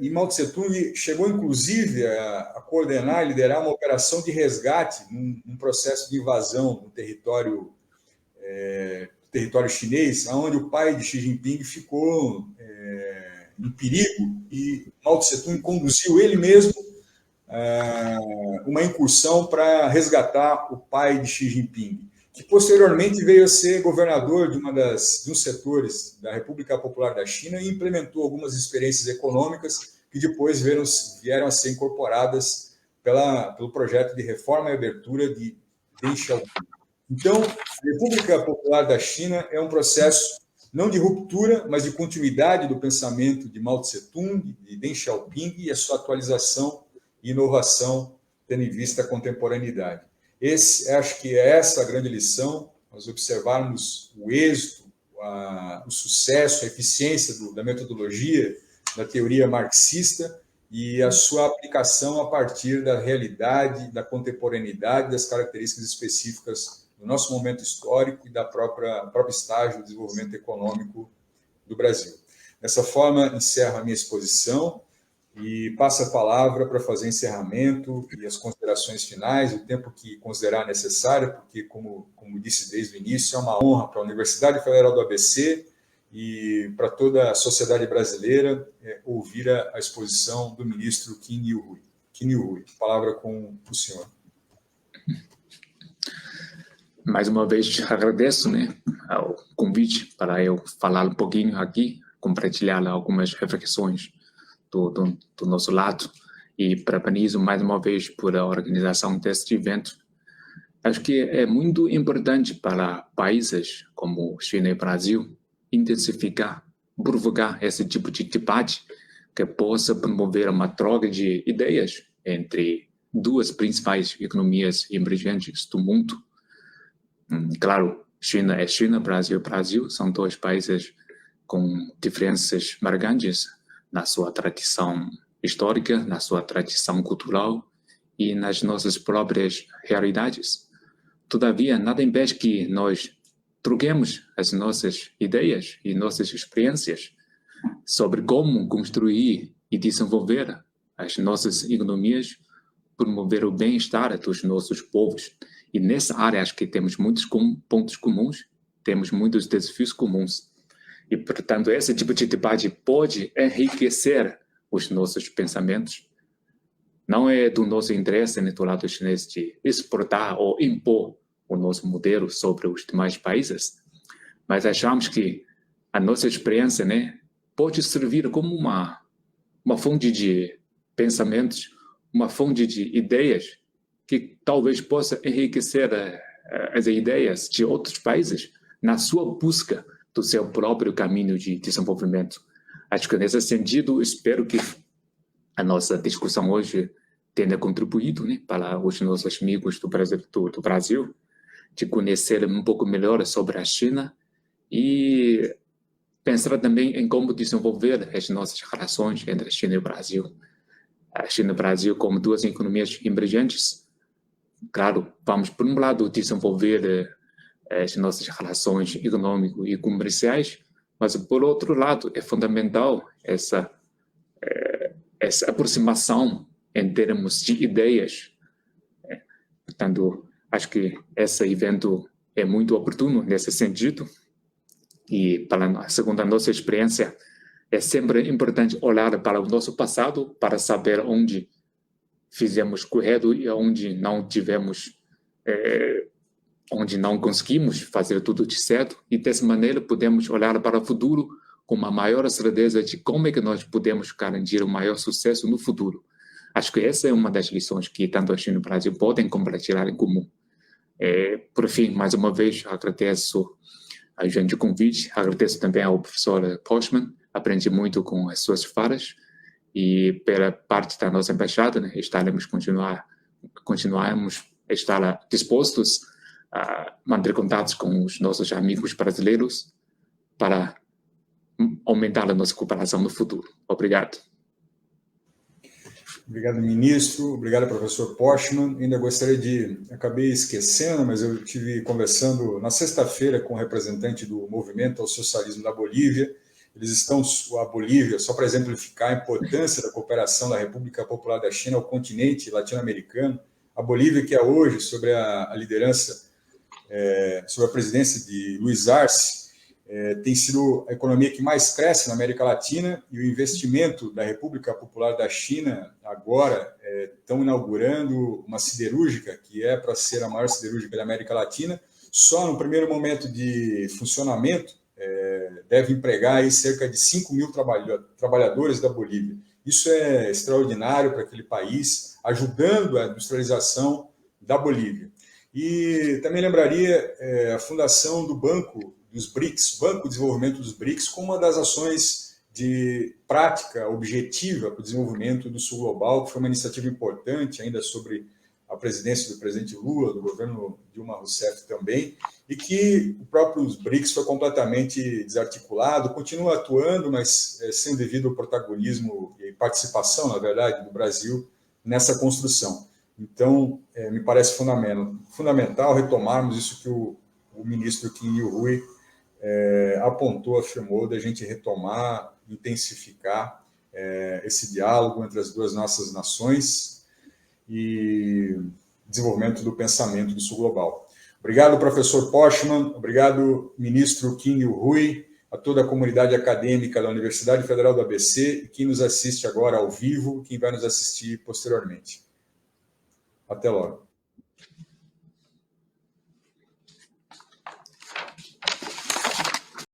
E Mao Tse-tung chegou, inclusive, a coordenar e liderar uma operação de resgate num processo de invasão no território chinês, onde o pai de Xi Jinping ficou em perigo, e Mao Tse-tung conduziu ele mesmo uma incursão para resgatar o pai de Xi Jinping, que posteriormente veio a ser governador de dos setores da República Popular da China e implementou algumas experiências econômicas que depois vieram a ser incorporadas pelo projeto de reforma e abertura de Deng Xiaoping. Então, a República Popular da China é um processo não de ruptura, mas de continuidade do pensamento de Mao Tse-tung, de Deng Xiaoping e a sua atualização e inovação tendo em vista a contemporaneidade. Acho que é essa a grande lição, nós observarmos o êxito, o sucesso, a eficiência da metodologia da teoria marxista e a sua aplicação a partir da realidade, da contemporaneidade, das características específicas do nosso momento histórico e da próprio estágio do desenvolvimento econômico do Brasil. Dessa forma, encerro a minha exposição e passo a palavra para fazer encerramento e as considerações finais, o tempo que considerar necessário, porque, como disse desde o início, é uma honra para a Universidade Federal do ABC e para toda a sociedade brasileira ouvir a exposição do ministro Qin Hui. Qin Hui, palavra com o senhor. Mais uma vez, agradeço ao convite para eu falar um pouquinho aqui, compartilhar algumas reflexões do nosso lado e parabenizo mais uma vez por a organização deste evento. Acho que é muito importante para países como China e Brasil intensificar, provocar esse tipo de debate que possa promover uma troca de ideias entre duas principais economias emergentes do mundo. Claro, China é China, Brasil é Brasil, são dois países com diferenças marcantes na sua tradição histórica, na sua tradição cultural e nas nossas próprias realidades. Todavia, nada impede que nós troquemos as nossas ideias e nossas experiências sobre como construir e desenvolver as nossas economias, promover o bem-estar dos nossos povos. E nessa área acho que temos muitos pontos comuns, temos muitos desafios comuns. E, portanto, esse tipo de debate pode enriquecer os nossos pensamentos. Não é do nosso interesse, do lado chinês, de exportar ou impor o nosso modelo sobre os demais países, mas achamos que a nossa experiência pode servir como uma fonte de pensamentos, uma fonte de ideias que talvez possa enriquecer as ideias de outros países na sua busca do seu próprio caminho de desenvolvimento. Acho que nesse sentido, espero que a nossa discussão hoje tenha contribuído para os nossos amigos do Brasil, de conhecer um pouco melhor sobre a China e pensar também em como desenvolver as nossas relações entre a China e o Brasil. a China e o Brasil como duas economias emergentes. Claro, vamos, por um lado, desenvolver as nossas relações econômicas e comerciais, mas, por outro lado, é fundamental essa aproximação em termos de ideias. Portanto, acho que esse evento é muito oportuno nesse sentido. E, segundo a nossa experiência, é sempre importante olhar para o nosso passado para saber onde fizemos correto e onde não tivemos, onde não conseguimos fazer tudo de certo. E dessa maneira podemos olhar para o futuro com uma maior certeza de como é que nós podemos garantir o maior sucesso no futuro. Acho que essa é uma das lições que tanto a China e o Brasil podem compartilhar em comum. Por fim, mais uma vez, agradeço a gente o convite, agradeço também ao professor Postman, aprendi muito com as suas falas, e pela parte da nossa embaixada, né, continuarmos a estar dispostos a manter contatos com os nossos amigos brasileiros para aumentar a nossa cooperação no futuro. Obrigado. Obrigado, ministro. Obrigado, professor Postman. Ainda gostaria de... Acabei esquecendo, mas eu estive conversando na sexta-feira com o representante do Movimento ao Socialismo da Bolívia. Eles estão... A Bolívia, só para exemplificar a importância da cooperação da República Popular da China ao continente latino-americano, a Bolívia, que é hoje, sobre a liderança, sobre a presidência de Luiz Arce, tem sido a economia que mais cresce na América Latina, e o investimento da República Popular da China agora estão inaugurando uma siderúrgica, que é para ser a maior siderúrgica da América Latina. Só no primeiro momento de funcionamento deve empregar aí cerca de 5 mil trabalhadores da Bolívia. Isso é extraordinário para aquele país, ajudando a industrialização da Bolívia. E também lembraria a fundação do Banco dos BRICS, Banco de Desenvolvimento dos BRICS, como uma das ações de prática objetiva para o desenvolvimento do Sul Global, que foi uma iniciativa importante, ainda sobre a presidência do presidente Lula, do governo Dilma Rousseff também, e que o próprio BRICS foi completamente desarticulado, continua atuando, mas sem o devido protagonismo e participação, na verdade, do Brasil nessa construção. Então, me parece fundamental retomarmos isso que o ministro Qin Hui apontou, afirmou, da gente retomar, intensificar esse diálogo entre as duas nossas nações e desenvolvimento do pensamento do Sul Global. Obrigado, professor Postman, obrigado, ministro Qin Hui, a toda a comunidade acadêmica da Universidade Federal do ABC, e quem nos assiste agora ao vivo, quem vai nos assistir posteriormente. Até logo.